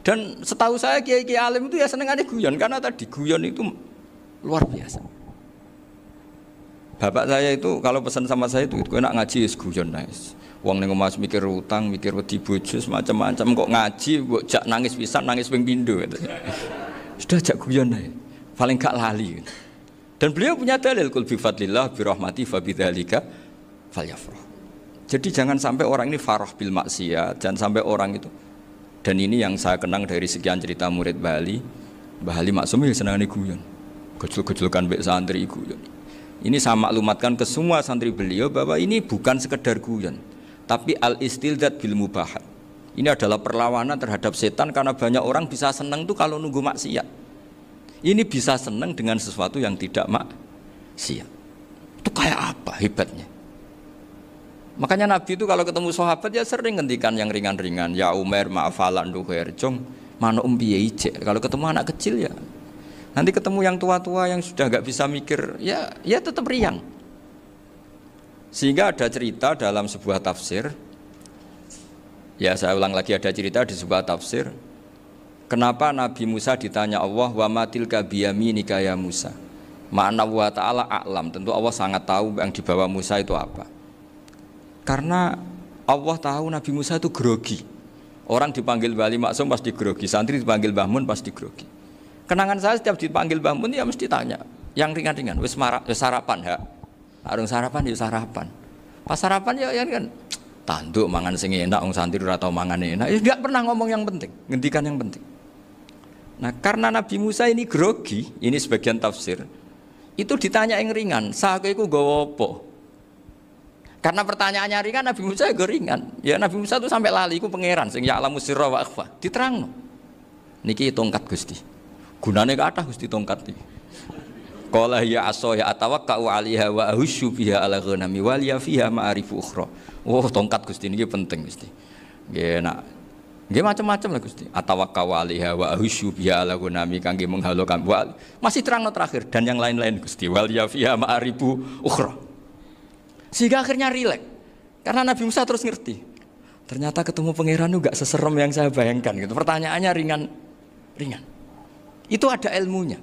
Dan setahu saya kiai-kiai alim itu ya senengannya guyon, karena tadi guyon itu luar biasa. Bapak saya itu kalau pesan sama saya itu enak ngaji is guyon nice. Wong ning omah mikir utang, mikir wedi bojo macam-macam, kok ngaji kok jak nangis pisan, nangis ping pindho gitu. Sudah jak guyon ae. Paling gak lali. Dan beliau punya dalil kul bi fadlillah bi rahmati fa bidzalika falyafrah. Jadi jangan sampai orang ini farah bil maksiat, jangan sampai orang itu. Dan ini yang saya kenang dari sekian cerita murid Bali. Mbah Ali Maksum ya senangane guyon. Gejol-gejolkan mbek santri guyon. Ini saya maklumatkan ke semua santri beliau bahwa ini bukan sekedar guyon, tapi al-istildzat bil mubahat. Ini adalah perlawanan terhadap setan karena banyak orang bisa senang tuh kalau nunggu maksiat. Ini bisa senang dengan sesuatu yang tidak maksiat. Itu kayak apa hebatnya? Makanya Nabi itu kalau ketemu sahabat ya sering ngendikan yang ringan-ringan. Ya Umar ma'afalan duher jong mana piye ije. Kalau ketemu anak kecil ya. Nanti ketemu yang tua-tua yang sudah nggak bisa mikir ya tetap riang. Sehingga ada cerita dalam sebuah tafsir. Ya saya ulang lagi, ada cerita di sebuah tafsir. Kenapa Nabi Musa ditanya Allah wa matilka biyaminika ya Musa. Ma'ana wa ta'ala a'lam. Tentu Allah sangat tahu yang dibawa Musa itu apa. Karena Allah tahu Nabi Musa itu grogi. Orang dipanggil Wali Maksum pasti grogi, santri dipanggil Mbah Mun pasti grogi. Kenangan saya setiap dipanggil Mbah Mun ya mesti tanya, yang ringan-ringan, wis sarapan ya. Arung sarapan ya sarapan. Pas sarapan ya kan tanduk mangan sing enak, wong santri ora tau mangan enak. Ya enggak pernah ngomong yang penting, ngendikan yang penting. Nah, karena Nabi Musa ini grogi, ini sebagian tafsir. Itu ditanya yang ringan, "Sake iku nggawa apa?" Karena pertanyaannya ringan, Nabi Musa juga ringan. Ya Nabi Musa itu sampai lali, itu pangeran sing ya'lamu sirra wa akhfa. Diterangno. Niki tongkat Gusti. Gunane kathah Gusti tongkat iki. Qala ya aso ya atawakka'u 'alaiha wa ahusyu biha 'ala ghanami wa liya fiha ma'arifu ukhra. Oh, tongkat Gusti niki penting Gusti. Nggih nak. Nggih macam-macam lah Gusti. Atawakka'u 'alaiha wa ahusyu biha 'ala ghanami kangge menghalokan. Masih terangno terakhir dan yang lain-lain Gusti. Wa liya fiha ma'arifu ukhra. Sehingga akhirnya rileks. Karena Nabi Musa terus ngerti. Ternyata ketemu pangeran itu gak seserem yang saya bayangkan gitu. Pertanyaannya ringan. Itu ada ilmunya.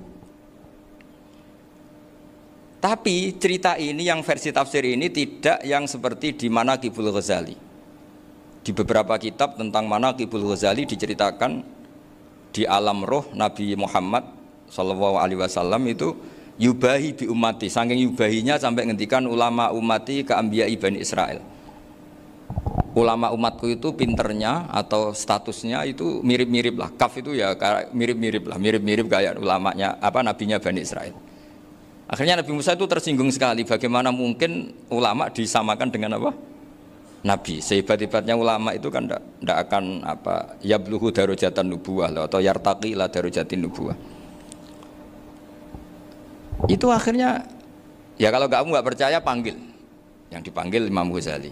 Tapi cerita ini yang versi tafsir ini tidak yang seperti di Manaqibul Ghazali. Di beberapa kitab tentang Manaqibul Ghazali diceritakan di alam roh Nabi Muhammad SAW itu yubahi bi ummati, saking yubahinya sampai ngendikan ulama ummati ke anbiya'i Bani Israel. Ulama umatku itu pinternya atau statusnya itu mirip-mirip lah. Kaf itu ya mirip-mirip lah, mirip-mirip kayak ulamanya nabinya Bani Israel. Akhirnya Nabi Musa itu tersinggung sekali, bagaimana mungkin ulama disamakan dengan apa? Nabi. Sehebat-hebatnya ulama itu kan tidak akan yabluhu darajatan nubuwah atau yartaqi ila darajatin nubuwah. Itu akhirnya ya kalau kamu nggak percaya panggil, yang dipanggil Imam Ghazali.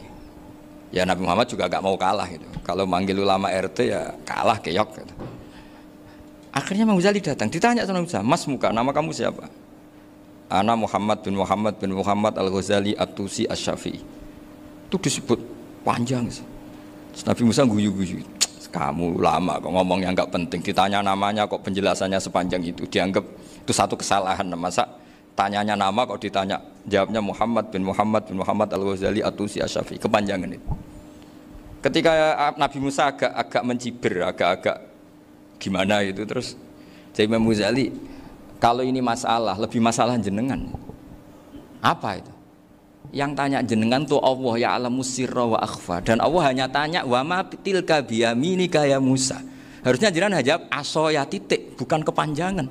Ya Nabi Muhammad juga nggak mau kalah gitu. Kalau manggil ulama RT ya kalah keok gitu. Akhirnya Imam Ghazali datang, ditanya sama Musa, Mas muka nama kamu siapa? Ana Muhammad bin Muhammad Al-Ghazali At-Tusi Asy-Syafi'i. Itu disebut panjang sih. Nabi Musa guyu-guyu. Kamu ulama kok ngomong yang nggak penting, ditanya namanya kok penjelasannya sepanjang itu, dianggap itu satu kesalahan. Masa Tanyanya nama kok ditanya, jawabnya Muhammad bin Muhammad Al-Ghazali At-Tusi Asy-Syafi'i, kepanjangan itu. Ketika Nabi Musa agak mencibir, agak gimana itu, terus jadi Imam Ghazali, kalau ini masalah, lebih masalah jenengan. Apa itu? Yang tanya jenengan tuh Allah ya alamu sirra wa akhfa, dan Allah hanya tanya wa ma tilka biyaminika ya Musa. Harusnya jenengan jawab asoya titik, bukan kepanjangan.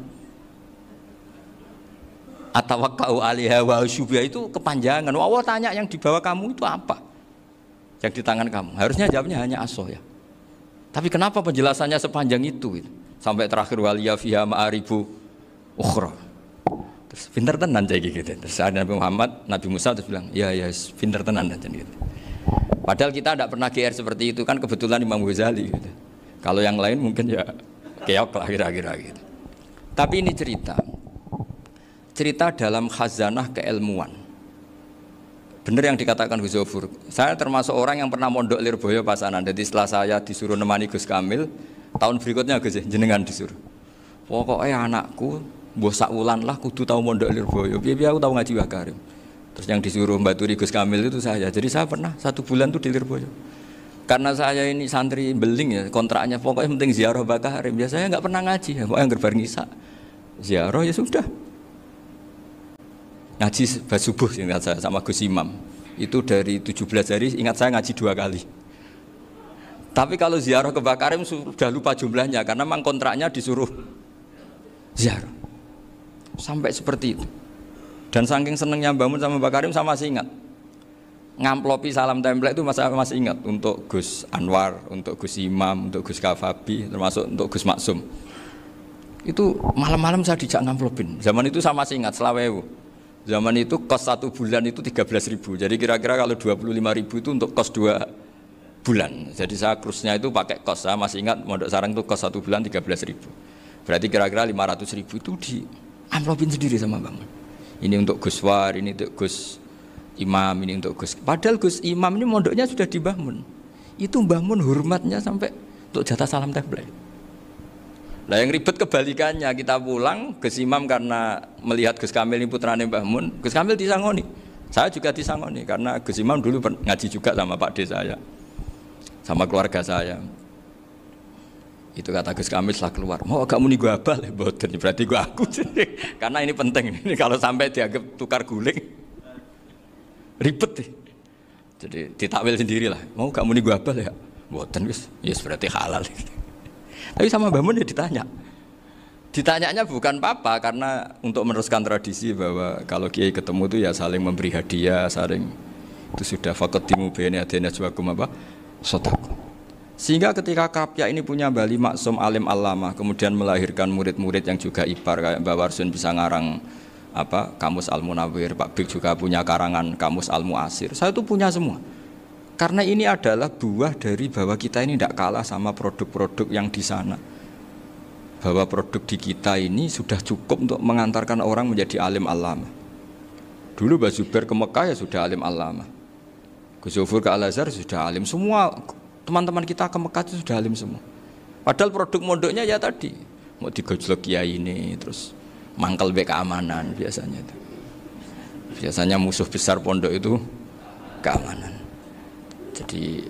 Atawakkau 'alaiha wa syubha itu kepanjangan. Allah tanya yang di bawah kamu itu apa? Yang di tangan kamu. Harusnya jawabnya hanya asoya. Tapi kenapa penjelasannya sepanjang itu? Sampai terakhir waliya fiha ma'aribu ukhra. Terus pinter tenan kayak gitu. Terus ada Nabi Musa terus bilang, ya pinter tenan aja gitu. Padahal kita tidak pernah GR seperti itu, kan kebetulan Imam Ghazali gitu. Kalau yang lain mungkin ya keok lah kira-kira gitu. Tapi ini cerita dalam khazanah keilmuan. Bener yang dikatakan Gus Zofur. Saya termasuk orang yang pernah mondok Lirboyo Pasanan. Jadi setelah saya disuruh nemani Gus Kamil, tahun berikutnya Gus jenengan disuruh. Pokoknya anakku mbah sak wulan lah kudu tau mondok Lirboyo. Piye aku tau ngaji Wakarim. Terus yang disuruh mbaturi Gus Kamil itu saya. Jadi saya pernah 1 bulan tuh di Lirboyo. Karena saya ini santri beling ya, kontraknya pokoknya penting ziarah Bakarim. Biasanya nggak pernah ngaji, ya. Pokoknya gerbar ngisa. Ziarah ya sudah. Ngaji subuh ingat saya sama Gus Imam. Itu dari 17 hari ingat saya ngaji 2 kali. Tapi kalau ziarah ke Bakarim sudah lupa jumlahnya karena memang kontraknya disuruh ziarah. Sampai seperti itu. Dan saking senengnya bangun sama Bakarim saya masih ingat. Ngamplopi salam template itu masih ingat untuk Gus Anwar, untuk Gus Imam, untuk Gus Kafabi, termasuk untuk Gus Maksum. Itu malam-malam saya dijak ngamplopin. Zaman itu saya masih ingat selawewu. Zaman itu kos 1 bulan itu 13.000. Jadi kira-kira kalau 25.000 itu untuk kos 2 bulan. Jadi saya krusnya itu pakai kos. Saya masih ingat Mondok Sarang itu kos 1 bulan 13.000. Berarti kira-kira 500.000 itu di amplopin sendiri sama Bang. Ini untuk Gus War, ini untuk Gus Imam, ini untuk Gus. Padahal Gus Imam ini mondoknya sudah di Mbah Mun. Itu Mbah Mun hormatnya sampai untuk jatah salam template. Nah yang ribet kebalikannya, kita pulang Gus Imam karena melihat Gus Kamil ini putrane Mbah Mun, Gus Kamil disangoni. Saya juga disangoni karena Gus Imam dulu ngaji juga sama Pak D saya, sama keluarga saya. Itu kata Gus Kamil setelah keluar, mau agak muni gua abal ya, boten berarti gua aku. Karena ini penting, ini kalau sampai dianggap tukar guling, ribet deh. Jadi ditakwil sendirilah, mau agak muni gua abal ya, boten guys, yes berarti halal. Tapi sama Mbah Mun ya ditanya. Ditanyanya bukan apa-apa karena untuk meneruskan tradisi bahwa kalau kiai ketemu itu ya saling memberi hadiah, saling itu sudah faqaddimu baina yadayna najwakum apa? Shadaqah. Sehingga ketika Krapyak ini punya Bali Maksum alim alama, kemudian melahirkan murid-murid yang juga ipar kayak Mbah Warsun bisa ngarang apa? Kamus Al-Munawwir, Pak Bik juga punya karangan Kamus Al-Mu'asir. Saya itu punya semua. Karena ini adalah buah dari bahwa kita ini tidak kalah sama produk-produk yang di sana. Bahwa produk di kita ini sudah cukup untuk mengantarkan orang menjadi alim alama. Dulu Mbah Zubair ke Mekah ya sudah alim alama. Gus Zofur ke Al-Azhar sudah alim. Semua teman-teman kita ke Mekah itu sudah alim semua. Padahal produk mondoknya ya tadi. Mau digojlok kiai ini, terus mangkel be keamanan biasanya itu. Biasanya musuh besar pondok itu keamanan. Jadi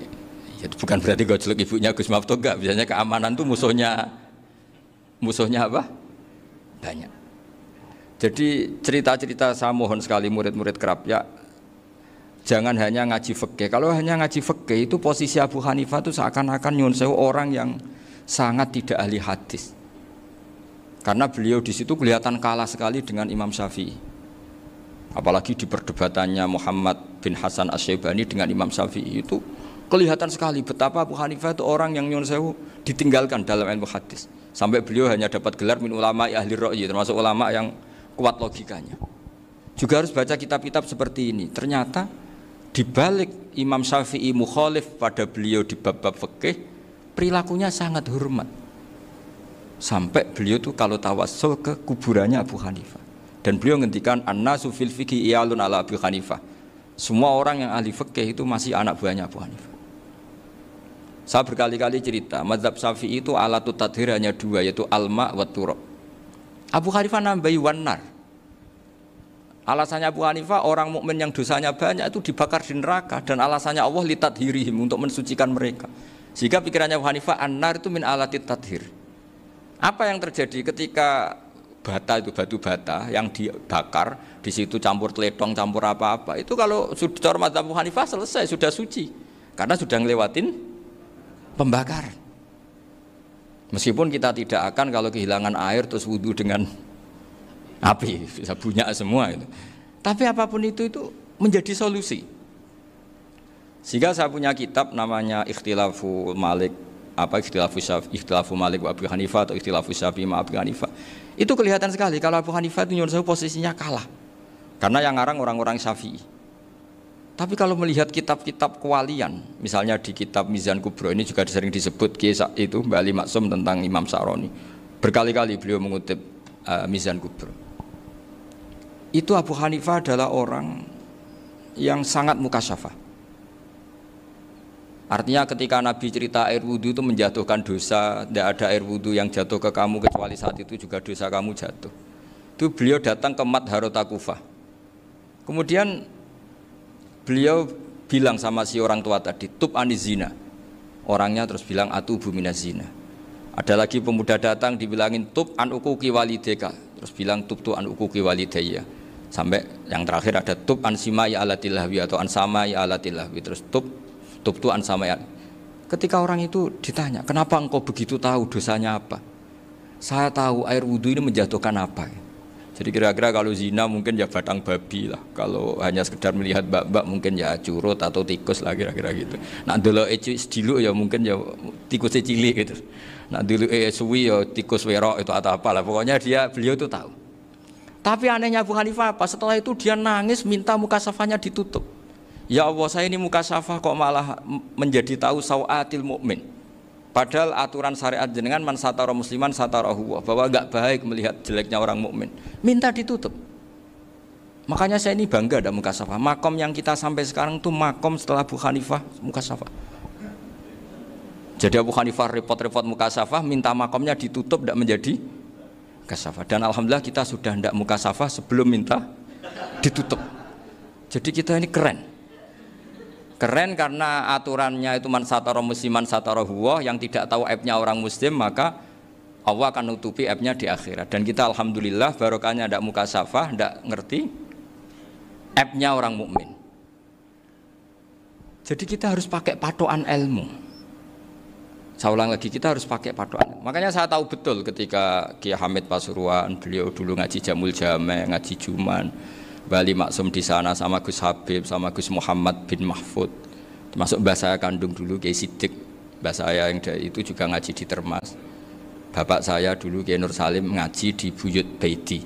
ya bukan berarti gojlok ibunya Gus Maftuh enggak, biasanya keamanan tuh musuhnya apa? Banyak. Jadi cerita-cerita saya mohon sekali murid-murid Krapyak jangan hanya ngaji fikih. Kalau hanya ngaji fikih itu posisi Abu Hanifah itu seakan-akan nyuwun sewu orang yang sangat tidak ahli hadis. Karena beliau di situ kelihatan kalah sekali dengan Imam Syafi'i. Apalagi di perdebatannya Muhammad bin Hasan Asy-Syaibani dengan Imam Syafi'i itu kelihatan sekali betapa Abu Hanifah itu orang yang nyuwun sewu ditinggalkan dalam ilmu hadis. Sampai beliau hanya dapat gelar min ulama ahli ra'yi, termasuk ulama yang kuat logikanya. Juga harus baca kitab-kitab seperti ini. Ternyata di balik Imam Syafi'i mukhalif pada beliau di bab-bab fikih, perilakunya sangat hormat. Sampai beliau tuh kalau tawassul ke kuburannya Abu Hanifah. Dan beliau ngendikan an-nasu fil fiqhi iyalun ala Abu Hanifah. Semua orang yang ahli fikih itu masih anak buahnya Abu Hanifah. Saya berkali-kali cerita, mazhab Syafi'i itu alatut tadhir hanya 2, yaitu alma wa turab. Abu Hanifah nambahi wanar. Alasannya Abu Hanifah, orang mukmin yang dosanya banyak itu dibakar di neraka, dan alasannya Allah litadhirihim, untuk mensucikan mereka. Sehingga pikirannya Abu Hanifah, an-nar itu min alatit tadhir. Apa yang terjadi ketika bata itu, batu bata yang dibakar, di situ campur teledong, campur apa-apa, itu kalau sudah mazhab Abu Hanifah selesai, sudah suci, karena sudah ngelewatin pembakaran. Meskipun kita tidak akan kalau kehilangan air terus wudhu dengan api, bisa bunyak semua itu. Tapi apapun itu menjadi solusi. Sehingga saya punya kitab namanya Ikhtilafu Malik, Ikhtilafu Malik wa Abu Hanifah atau Ikhtilafu Syafi'i ma Abu Hanifah. Itu kelihatan sekali kalau Abu Hanifah itu nyuruh saya posisinya kalah. Karena yang ngarang orang-orang Syafi'i. Tapi kalau melihat kitab-kitab kewalian, misalnya di kitab Mizan Kubro, ini juga sering disebut kisah itu Mbak Ali Maksum tentang Imam Sa'roni. Berkali-kali beliau mengutip Mizan Kubro. Itu Abu Hanifah adalah orang yang sangat mukasyafah. Artinya ketika Nabi cerita air wudhu itu menjatuhkan dosa, tidak ada air wudhu yang jatuh ke kamu kecuali saat itu juga dosa kamu jatuh. Itu beliau datang ke Madharota Kufah. Kemudian beliau bilang sama si orang tua tadi, tub anizina. Orangnya terus bilang atubu minazina. Ada lagi pemuda datang dibilangin tub an ukuki walideka, terus bilang tub tu an ukuki walidaya. Sampai yang terakhir ada tub an simai alatilahwi atau an samai alatilahwi, terus tub tu an samai. Ketika orang itu ditanya, kenapa engkau begitu tahu dosanya apa? Saya tahu air wudhu ini menjatuhkan apa. Jadi kira-kira kalau zina mungkin ya batang babi lah. Kalau hanya sekedar melihat bak-bak mungkin ya curut atau tikus lah kira-kira gitu. Nak dulu sediluk ya mungkin ya tikus cilik gitu. Nak dulu suwi ya tikus werok itu atau apalah. Pokoknya beliau itu tahu. Tapi anehnya Abu Hanifah apa? Setelah itu dia nangis minta mukasafahnya ditutup. Ya Allah, saya ini mukasafah kok malah menjadi tahu sawatil mukmin. Padahal aturan syariat jenengan man satara musliman satarahu, bahwa enggak baik melihat jeleknya orang mukmin. Minta ditutup. Makanya saya ini bangga ada mukasafah. Makom yang kita sampai sekarang itu makom setelah Abu Hanifah mukasafah. Jadi Abu Hanifah repot-repot mukasafah, minta makomnya ditutup, tidak menjadi mukasafah. Dan alhamdulillah kita sudah tidak mukasafah sebelum minta ditutup. Jadi kita ini keren. Keren karena aturannya itu man satara musliman satara huwa, yang tidak tahu aibnya orang muslim maka Allah akan nutupi aibnya di akhirat. Dan kita alhamdulillah barokahnya tidak mukasafah, tidak ngerti aibnya orang mukmin. Jadi kita harus pakai patokan ilmu. Saya ulang lagi, kita harus pakai patokan. Makanya saya tahu betul ketika Kiai Hamid Pasuruan, beliau dulu ngaji Jamul Jame, ngaji Juman, Bali Maksum di sana sama Gus Habib, sama Gus Muhammad bin Mahfud, termasuk mbah saya kandung dulu Kiai Sidik, mbah saya yang dari itu juga ngaji di Termas. Bapak saya dulu Kiai Nur Salim ngaji di Buyut Baiti.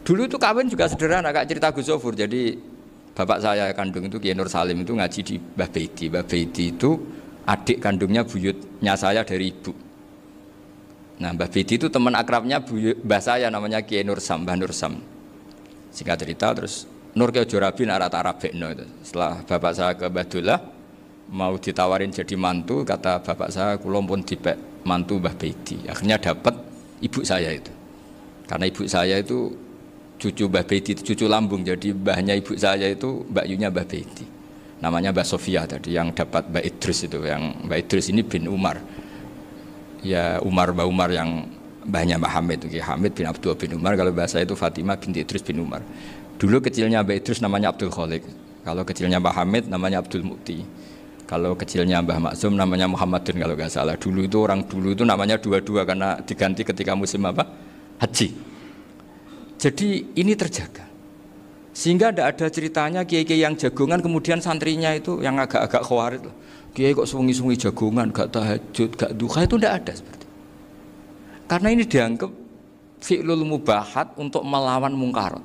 Dulu itu kawin juga sederhana, kayak cerita Gus Zofur. Jadi bapak saya kandung itu Kiai Nur Salim itu ngaji di Mbah Baiti. Mbah Baiti itu adik kandungnya buyutnya saya dari ibu. Nah Mbah Baiti itu teman akrabnya mbah saya namanya Kiai Nur Sam, Mbah Nur Sam. Singkat cerita terus Nur Kiai Jorabi narat Arabekno itu. Setelah bapak saya ke Badullah mau ditawarin jadi mantu, kata bapak saya kula pun dipek mantu Mbah Baiti. Akhirnya dapat ibu saya itu. Karena ibu saya itu cucu Mbah Baiti, cucu lambung. Jadi mbahnya ibu saya itu Mbak Yunya Mbah Baiti. Namanya Mbak Sofia tadi yang dapat Mbak Idris itu, yang Mbak Idris ini bin Umar. Ya Mbak Umar yang mbahnya Mbak Hamid, Hamid bin Abdul bin Umar, kalau bahasa itu Fatimah binti Idris bin Umar. Dulu kecilnya Mbak Idris namanya Abdul Khalik, kalau kecilnya Mbak Hamid namanya Abdul Mukti, kalau kecilnya Mbah Maksum namanya Muhammadun kalau nggak salah. Dulu itu orang dulu itu namanya dua-dua karena diganti ketika musim apa? Haji. Jadi ini terjaga. Sehingga tidak ada ceritanya kiai-kiai yang jagongan kemudian santrinya itu yang agak-agak khawarit. Kiai kok sungi-sungi jagongan, gak tahajud, gak duha, itu tidak ada seperti. Karena ini dianggap fi'lul mubahat untuk melawan mungkarat.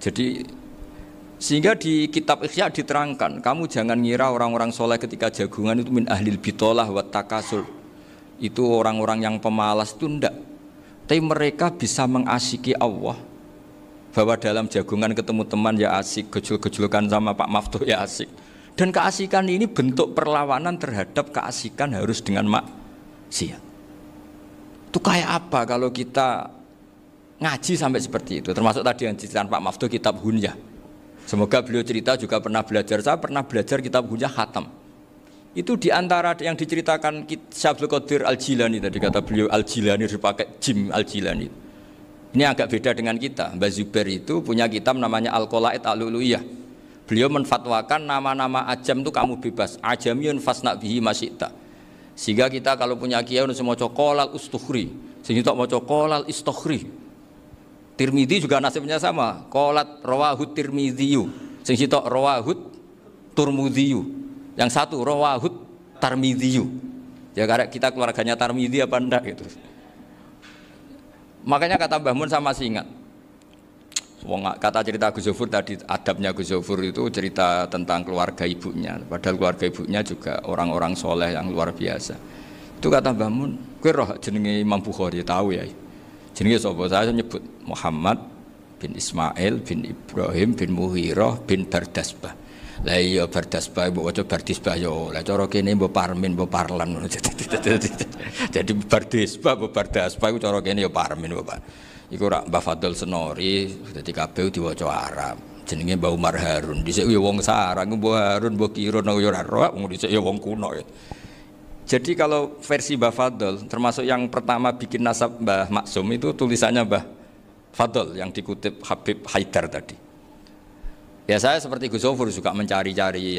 Jadi sehingga di kitab Ikhya diterangkan, kamu jangan ngira orang-orang soleh ketika jagungan itu min ahlil bitolah wa takasul. Itu orang-orang yang pemalas, itu enggak. Tapi mereka bisa mengasyiki Allah. Bahwa dalam jagungan ketemu teman ya asik, gejul-gejulkan sama Pak Maftuh ya asik. Dan keasikan ini bentuk perlawanan terhadap keasikan harus dengan maksiat. Itu kayak apa kalau kita ngaji sampai seperti itu. Termasuk tadi yang diceritakan Pak Maftuh kitab Hunyah. Semoga beliau cerita juga pernah belajar. Saya pernah belajar kitab Hunyah khatam. Itu diantara yang diceritakan Syabdul Qadir Al-Jilani tadi kata beliau Al-Jilani dipakai Jim Al-Jilani. Ini agak beda dengan kita. Mbah Zubair itu punya kitab namanya Al-Qalaid Al-Uluiyah. Beliau menfatwakan nama-nama ajam itu kamu bebas. Ajamiyun fasna bihi masyita. Sehingga kita kalau punya kiai harus mau qolal ustukhri, sehingga tak mau qolal istukhri. Tirmidzi juga nasibnya sama. Qolat rawahut Tirmidziyu, sehingga tak rawahut Turmudziyu. Yang satu rawahut Tarmidhiyu. Ya karena kita keluarganya Tarmidhi apa enggak gitu. Makanya kata Mbah Mun sama masih ingat. Kata cerita Gus Zofur tadi, adabnya Gus Zofur itu cerita tentang keluarga ibunya. Padahal keluarga ibunya juga orang-orang soleh yang luar biasa. Itu kata Mbah Mun, kowe roh jenenge Imam Bukhari tahu ya. Jenenge sapa? Saya nyebut Muhammad bin Ismail bin Ibrahim bin Muhirah bin Bardasbah. Lah iya Bardasbah mbok waca Bardisbah yo. Lah cara kene mbok Parmin mbok Parlan ngono. Jadi Bardisbah mbok Bardasbah iku cara kene yo Parmin mbok. Iku rak Mbah Fadl Senori dadi kabeh diwaca Arab. Jenenge Mbah Umar Harun. Dhisik yo wong sarang Mbah Harun mbok kira nang yo ora roh wong dhisik yo wong kuno. Jadi kalau versi Mbah Fadl termasuk yang pertama bikin nasab Mbah Maksum itu tulisannya Mbah Fadl yang dikutip Habib Haidar tadi. Ya saya seperti Gus Zofur juga mencari-cari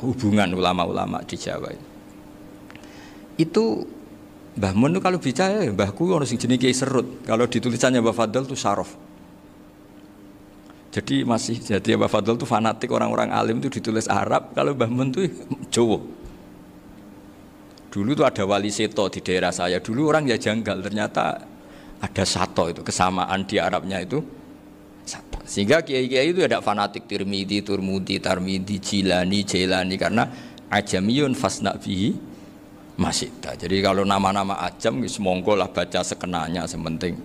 hubungan ulama-ulama di Jawa. Itu Mbah Mun itu kalau bicara mbahku ono sing jenenge Kiai Serut. Kalau ditulisannya Mbah Fadl itu Syaraf. Jadi Mbah Fadl itu fanatik orang-orang alim itu ditulis Arab, kalau Mbah Mun itu Jawa. Dulu itu ada wali seto di daerah saya. Dulu orang ya janggal, ternyata ada sato itu kesamaan di Arabnya itu. Sehingga kiai-kiai itu ada fanatik Tirmidzi, Turmudi, Tarmidzi, Jilani, Jailani karena ajamiyun fasna bihi masyita. Jadi kalau nama-nama ajam semongko lah baca sekenanya sementing.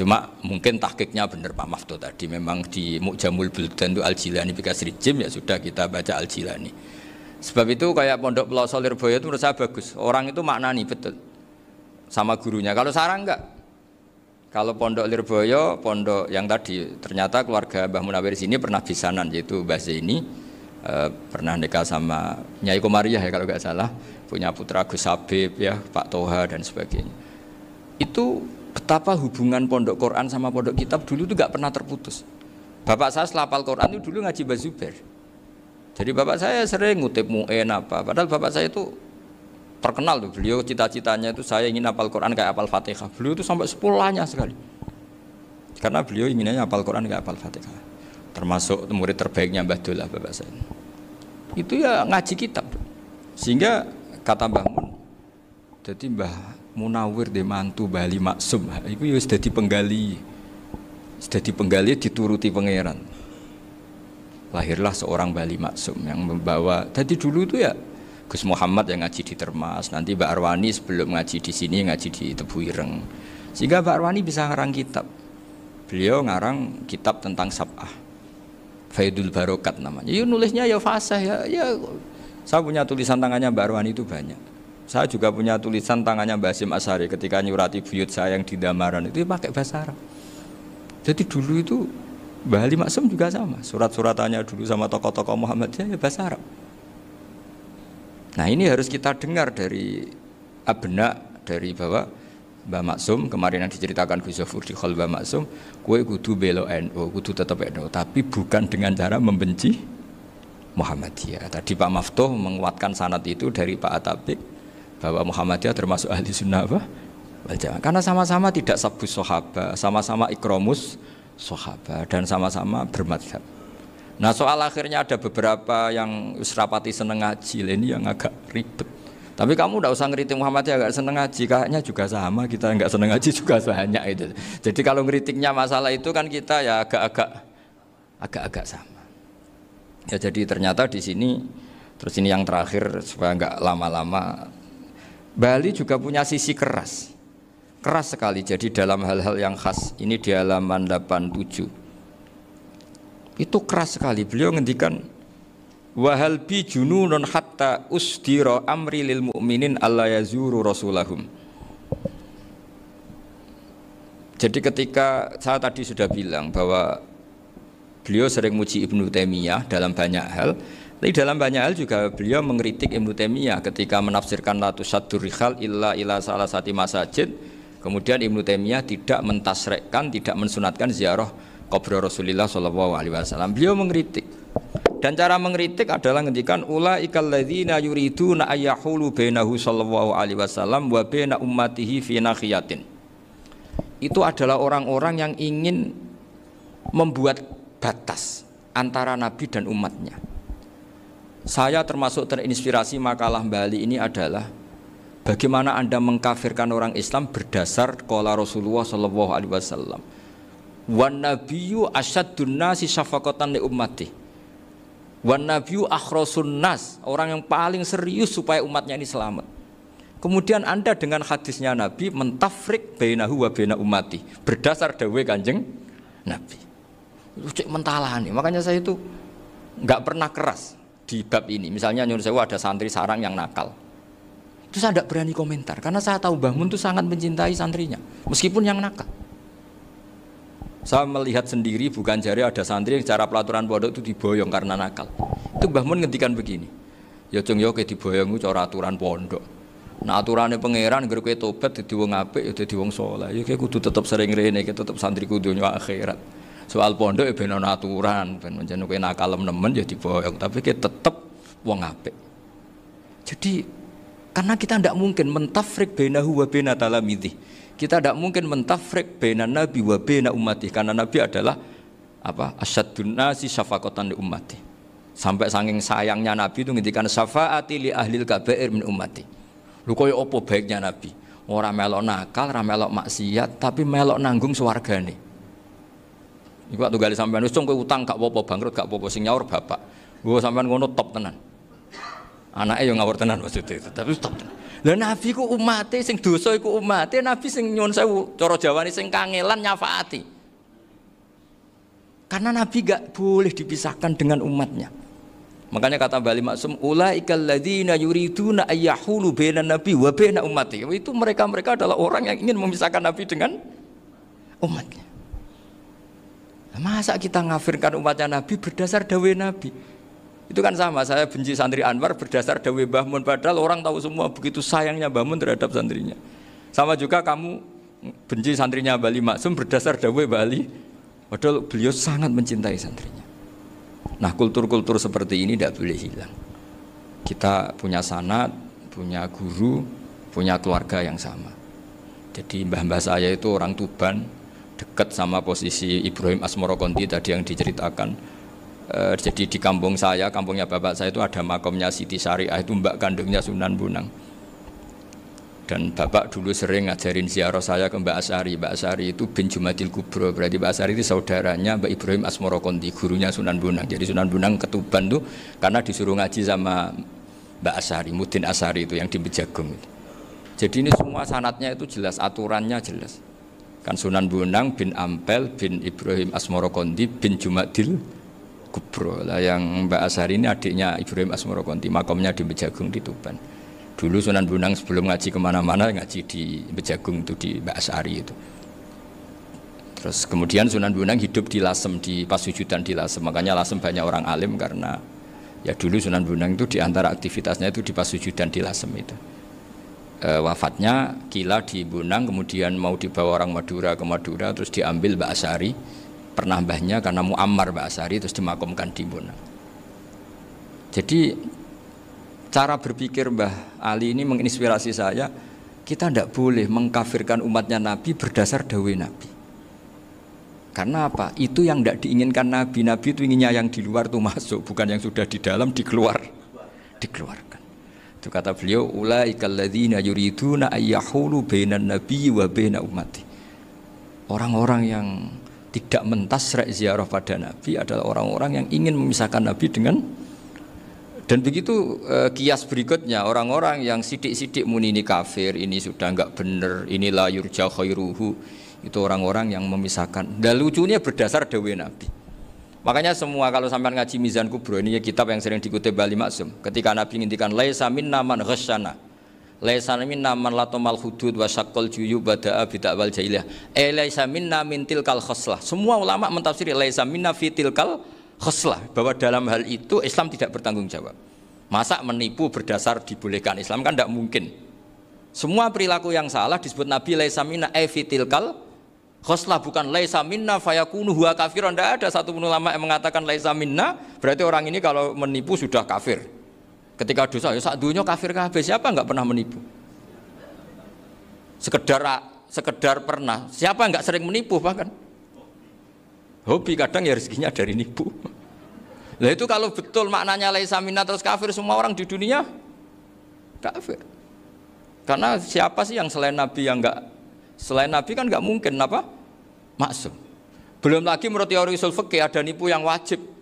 Cuma mungkin tahqiqnya benar Pak Maftuh tadi memang di Mu'jamul Buldan itu Al-Jilani bikasri jim ya sudah kita baca Al-Jilani. Sebab itu kayak Pondok Pelosok Lirboyo itu menurut saya bagus. Orang itu maknani betul sama gurunya. Kalau sarang enggak. Kalau Pondok Lirboyo, pondok yang tadi ternyata keluarga Mbah Munawir sini pernah bisanan, yaitu Mbah Zaini pernah nikah sama Nyai Komariah ya kalau nggak salah, punya putra Gus Habib ya, Pak Toha dan sebagainya. Itu betapa hubungan pondok Quran sama pondok kitab dulu itu nggak pernah terputus. Bapak saya setelah hafal Quran itu dulu ngaji Mbah Zubair. Jadi bapak saya sering ngutip mu'en apa, padahal bapak saya itu terkenal tuh, beliau cita-citanya itu saya ingin hafal Quran kayak hafal Fatihah. Beliau itu sampai 10 lanya sekali. Karena beliau inginnya hafal Quran kayak hafal Fatihah. Termasuk murid terbaiknya Mbah Dullah bapak saya. Itu ya ngaji kitab. Sehingga kata Mbah Mun, jadi Mbah Munawir di mantu Bali Maksum, itu ya sudah dipenggali. Sudah dipenggali dituruti pangeran. Lahirlah seorang Bali Maksum yang membawa. Jadi dulu itu ya Gus Muhammad yang ngaji di Termas, nanti Mbak Arwani sebelum ngaji di sini ngaji di Tebu Ireng. Sehingga Mbak Arwani bisa ngarang kitab. Beliau ngarang kitab tentang Sab'ah. Faidul Barokat namanya. Ya nulisnya ya fasih ya. Saya punya tulisan tangannya Mbak Arwani itu banyak. Saya juga punya tulisan tangannya Mbak Hasyim Asy'ari ketika nyurati buyut saya yang di Damaran itu pakai bahasa Arab. Jadi dulu itu Mbah Ali Maksum juga sama. Surat-suratannya dulu sama tokoh-tokoh Muhammadiyah ya bahasa Arab. Nah ini harus kita dengar dari abna, dari bahwa Mbah Maksum kemarin yang diceritakan Gus Zofur di Khol Mbah Maksum, kue kudu belo NU, kudu tetap NU, tapi bukan dengan cara membenci Muhammadiyah. Tadi Pak Maftuh menguatkan sanad itu dari Pak Atabik bahwa Muhammadiyah termasuk ahli sunnah wal jamaah. Karena sama-sama tidak sabus sahabat, sama-sama ikromus sahabat dan sama-sama bermadhab. Nah soal akhirnya ada beberapa yang rapati seneng ngaji, ini yang agak ribet. Tapi kamu tidak usah ngeritik Muhammadiyah agak seneng ngaji, kayaknya juga sama, kita nggak seneng ngaji juga banyak itu. Jadi kalau ngeritiknya masalah itu kan kita ya agak-agak sama. Ya jadi ternyata di sini, terus ini yang terakhir supaya nggak lama-lama, Bali juga punya sisi keras sekali. Jadi dalam hal-hal yang khas ini di halaman 87. Itu keras sekali. Beliau ngendikan wahal bi jununun hatta usdira amri lil mu'minin alla yazuru rasulahum. Jadi ketika saya tadi sudah bilang bahwa beliau sering muji Ibnu Taimiyah dalam banyak hal, tapi dalam banyak hal juga beliau mengkritik Ibnu Taimiyah ketika menafsirkan la tusaddur rihal illa ila salah satu masajid. Kemudian Ibnu Taimiyah tidak mentasrekkan, tidak mensunatkan ziarah kubur Rasulullah sallallahu alaihi wasallam. Beliau mengkritik. Dan cara mengkritik adalah ngendikan ulaikal ladzina yuriduna ayyahulu bainahu sallallahu alaihi wasallam wa baina ummatihi fi nakhiyatin. Itu adalah orang-orang yang ingin membuat batas antara Nabi dan umatnya. Saya termasuk terinspirasi makalah Bali ini adalah bagaimana Anda mengkafirkan orang Islam berdasar qala Rasulullah sallallahu alaihi wasallam. Wan nabiyyu asyaddun nasi syafaqatan li ummati. Wan nabiyyu akhrasun nas, orang yang paling serius supaya umatnya ini selamat. Kemudian Anda dengan hadisnya Nabi mentafrik bainahu wa baina ummati berdasar dawuh Kanjeng Nabi. Itu cek mentalahan nih. Makanya saya itu nggak pernah keras di bab ini. Misalnya nyuruh saya ada santri sarang yang nakal. Itu saya tidak berani komentar karena saya tahu Mbah Mun itu sangat mencintai santrinya meskipun yang nakal. Saya melihat sendiri bukan jari ada santri yang cara pelaturan pondok itu diboyong karena nakal. Itu Mbah Mun ngendikan begini. Ya cung yo ke diboyong itu cara aturan pondok. Nah aturannya pangeran gara kowe tobat dadi wong apik ya dadi wong saleh. Ya kowe kudu tetep sering rene, tetep santriku dunya akhirat. Soal pondok ya ben ana aturan, ben menjen kowe nakal nemen ya diboyong, tapi kowe tetep wong apik. Jadi karena kita tidak mungkin mentafrik bainahu wa baina talamidhi. Kita tidak mungkin mentafrik baina nabi wa baina ummati karena nabi adalah apa? Asyaddun nasi syafaqatan li ummati. Sampai saking sayangnya nabi itu ngendikan syafaati li ahlil kabair min ummati. Lho koyo apa baiknya Nabi? Ora melok nakal, ora melok maksiat, tapi melok nanggung swargane. Iku waktu gali sampean wis kowe utang gak apa-apa, bangkrut gak apa-apa, sing nyaur bapak. Gua sampean ngono top tenan. Anake yo ngawur tenan maksudnya itu, tapi top tenan. Lah Nabi ku umate sing dosa iku umate, Nabi sing nyuwun sewu, cara Jawane sing kangelan nyafaati. Karena Nabi gak boleh dipisahkan dengan umatnya. Makanya kata Bali Maksum, ulaikal ladzina yuriduna ayyahulu bainan nabi wa baina ummati. Itu mereka adalah orang yang ingin memisahkan Nabi dengan umatnya. Masa kita ngafirkan umatnya Nabi berdasar dawuh Nabi? Itu kan sama, saya benci santri Anwar berdasar dawuh Mbah Mun, padahal orang tahu semua begitu sayangnya Mbah Mun terhadap santrinya. Sama juga kamu benci santrinya Bali Maksum berdasar dawuh Bali, padahal beliau sangat mencintai santrinya. Nah kultur-kultur seperti ini tidak boleh hilang. Kita punya sanad, punya guru, punya keluarga yang sama. Jadi mbah-mbah saya itu orang Tuban, dekat sama posisi Ibrahim Asmorokonti tadi yang diceritakan. Jadi di kampung saya, kampungnya bapak saya itu ada makomnya Siti Syariah, itu mbak kandungnya Sunan Bonang. Dan bapak dulu sering ngajarin ziarah saya ke Mbak Asyari. Mbak Asyari itu bin Jumadil Kubro, berarti Mbak Asyari itu saudaranya Mbak Ibrahim Asmorokonti, gurunya Sunan Bonang. Jadi Sunan Bonang ke Tuban tuh karena disuruh ngaji sama Mbak Asyari, Mudin Asyari itu yang di Bejagung itu. Jadi ini semua sanatnya itu jelas, aturannya jelas. Kan Sunan Bonang bin Ampel bin Ibrahim Asmorokonti bin Jumadil Kubro. Lah yang Mbak Asyari ini adiknya Ibrahim Asmorokonti, makamnya di Bejagung di Tuban. Dulu Sunan Bonang sebelum ngaji kemana-mana ngaji di Bejagung itu di Mbak Asyari itu. Terus kemudian Sunan Bonang hidup di Lasem, di Pasujudan di Lasem. Makanya Lasem banyak orang alim karena ya dulu Sunan Bonang itu di antara aktivitasnya itu di Pasujudan di Lasem itu. Wafatnya kila di Bonang, kemudian mau dibawa orang Madura ke Madura, terus diambil Mbak Asyari, pernah mbahnya karena muammar Mbak Asyari, terus dimakamkan di Bonang. Jadi cara berpikir Mbah Ali ini menginspirasi saya. Kita tidak boleh mengkafirkan umatnya Nabi berdasar dawuh Nabi. Karena apa? Itu yang tidak diinginkan Nabi. Nabi itu inginnya yang di luar itu masuk, bukan yang sudah di dalam dikeluarkan. Itu kata beliau, ulaikal ladzina yuriduna ayyahulu bainan nabiyyi wa baina ummati. Orang-orang yang tidak mentasrek ziarah pada Nabi adalah orang-orang yang ingin memisahkan Nabi dengan. Dan begitu kias berikutnya, orang-orang yang sidik-sidik muni ini kafir, ini sudah enggak benar, ini la yurja khairuhu, itu orang-orang yang memisahkan. Dan lucunya berdasar dawuh Nabi. Makanya semua kalau sampai ngaji Mizan Kubro, ini kitab yang sering dikutip Bali Maksum, ketika Nabi ngintikan laisa minna man ghasyana, Laisa minna man latamal hudud wa syaqqal juyub bada'a bid'awal jahiliyah. Laisa minna min tilkal khoslah. Semua ulama mentafsiri laisa minna fi tilkal khoslah, bahwa dalam hal itu Islam tidak bertanggung jawab. Masa menipu berdasar dibolehkan Islam kan tidak mungkin. Semua perilaku yang salah disebut Nabi laisa minna fi tilkal khoslah, bukan laisa minna fayakunu huwa kafirun. Tidak ada satu ulama yang mengatakan laisa minna berarti orang ini kalau menipu sudah kafir. Ketika dosa, ya sak dunya kafir kabeh. Siapa enggak pernah menipu? Sekedar pernah. Siapa enggak sering menipu bahkan? Hobi kadang ya rezekinya dari nipu. Lah itu kalau betul maknanya laisa minna terus kafir, semua orang di dunia kafir. Karena siapa sih yang selain Nabi yang enggak, selain Nabi kan enggak mungkin apa? Maksum. Belum lagi menurut teori usul fikih ada nipu yang wajib.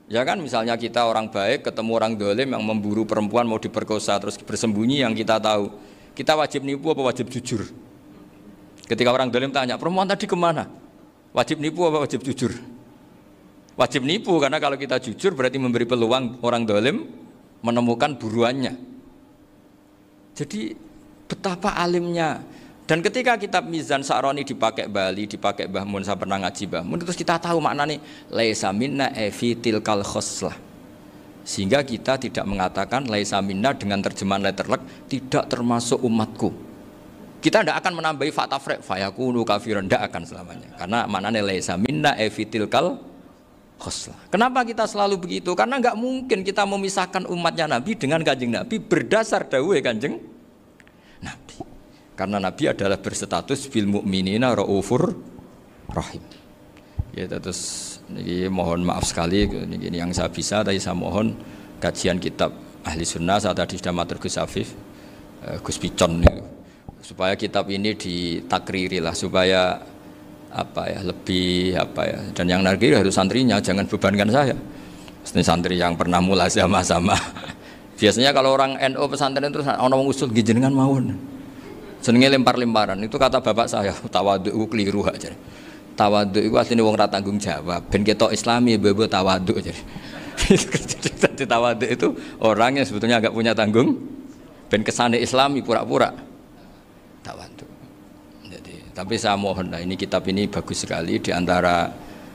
Ya kan, misalnya kita orang baik ketemu orang dolim yang memburu perempuan mau diperkosa terus bersembunyi yang kita tahu, kita wajib nipu apa wajib jujur? Ketika orang dolim tanya perempuan tadi kemana, wajib nipu apa wajib jujur? Wajib nipu, karena kalau kita jujur berarti memberi peluang orang dolim menemukan buruannya. Jadi betapa alimnya. Dan ketika kitab Mizan Sa'roni dipakai Bali, dipakai Mbah Mun, saya pernah ngaji Mbah Mun, terus kita tahu maknanya laisa minna fi tilkal khoslah. Sehingga kita tidak mengatakan laisa minna dengan terjemahan letterlek tidak termasuk umatku. Kita tidak akan menambahi fakta frek fayakunu kafirun, tidak akan selamanya. Karena maknanya laisa minna fi tilkal khoslah. Kenapa kita selalu begitu? Karena enggak mungkin kita memisahkan umatnya Nabi dengan Kanjeng Nabi berdasar dawuh Kanjeng Nabi. Karena Nabi adalah berstatus bil mukminina raufur rahim. Ya, terus ini mohon maaf sekali ini yang saya bisa, tapi saya mohon kajian kitab Ahli Sunnah saat tadi sudah matur Gus Afif, Gus Picon itu, supaya kitab ini ditakriri lah, supaya apa ya, lebih apa ya, dan yang nagih harus santrinya, jangan bebankan saya. Ini santri yang pernah mulai sama-sama. Biasanya kalau orang NU pesantren terus orang usul jenengan mawon. Senengnya lempar-lemparan, itu kata bapak saya, tawadhu itu keliru aja. Tawadhu itu aslinya wong ra tanggung jawab, ben ketok Islami bebo tawadhu aja. Jadi tawadhu itu orang yang sebetulnya agak punya tanggung, ben kesane Islami pura-pura tawadhu. Jadi, tapi saya mohon lah, ini kitab ini bagus sekali. Di antara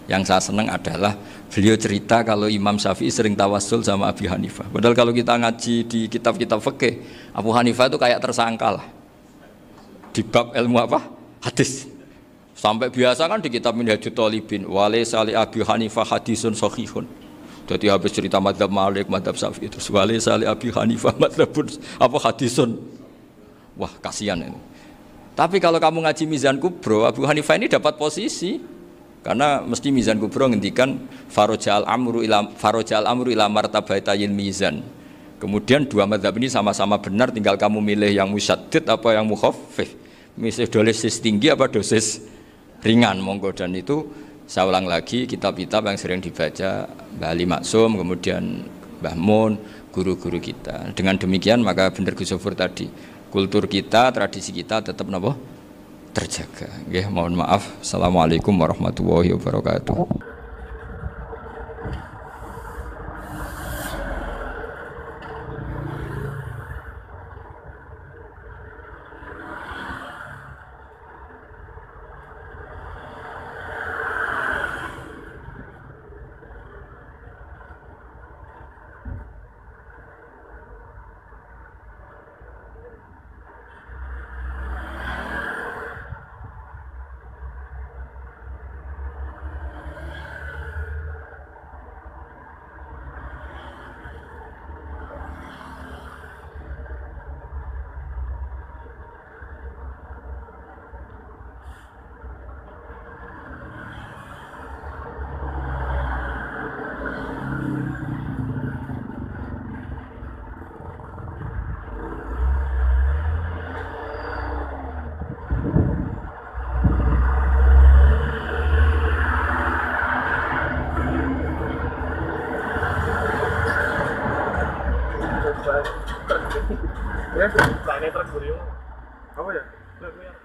yang saya senang adalah beliau cerita kalau Imam Syafi'i sering tawassul sama Abi Hanifah. Padahal kalau kita ngaji di kitab-kitab fikih, Abu Hanifah itu kayak tersangka lah. Di bab ilmu apa? Hadis. Sampai biasa kan di kitab Minhajut Thalibin, walaysa li Abi Hanifah hadisun sahihun. Jadi habis cerita madzhab Malik, madzhab Syafi'i, terus walaysa li Abi Hanifah madzhabun apa hadisun. Wah, kasihan ini. Tapi kalau kamu ngaji Mizan Kubro, Abu Hanifah ini dapat posisi. Karena mesti Mizan Kubro ngendikan farajal amru ila martabatayil mizan. Kemudian dua mazhab ini sama-sama benar, tinggal kamu milih yang musyaddid apa yang mukhaffif. Misal dosis tinggi apa dosis ringan, monggo. Dan itu saya ulang lagi, kitab-kitab yang sering dibaca Mbah Ali Maksum, kemudian Mbah Mun, guru-guru kita. Dengan demikian maka benar Gus Sofur tadi, kultur kita, tradisi kita tetap napa? Terjaga. Nggih, mohon maaf. Assalamualaikum warahmatullahi wabarakatuh. Ya, lainnya terus apa ya? Lagu yang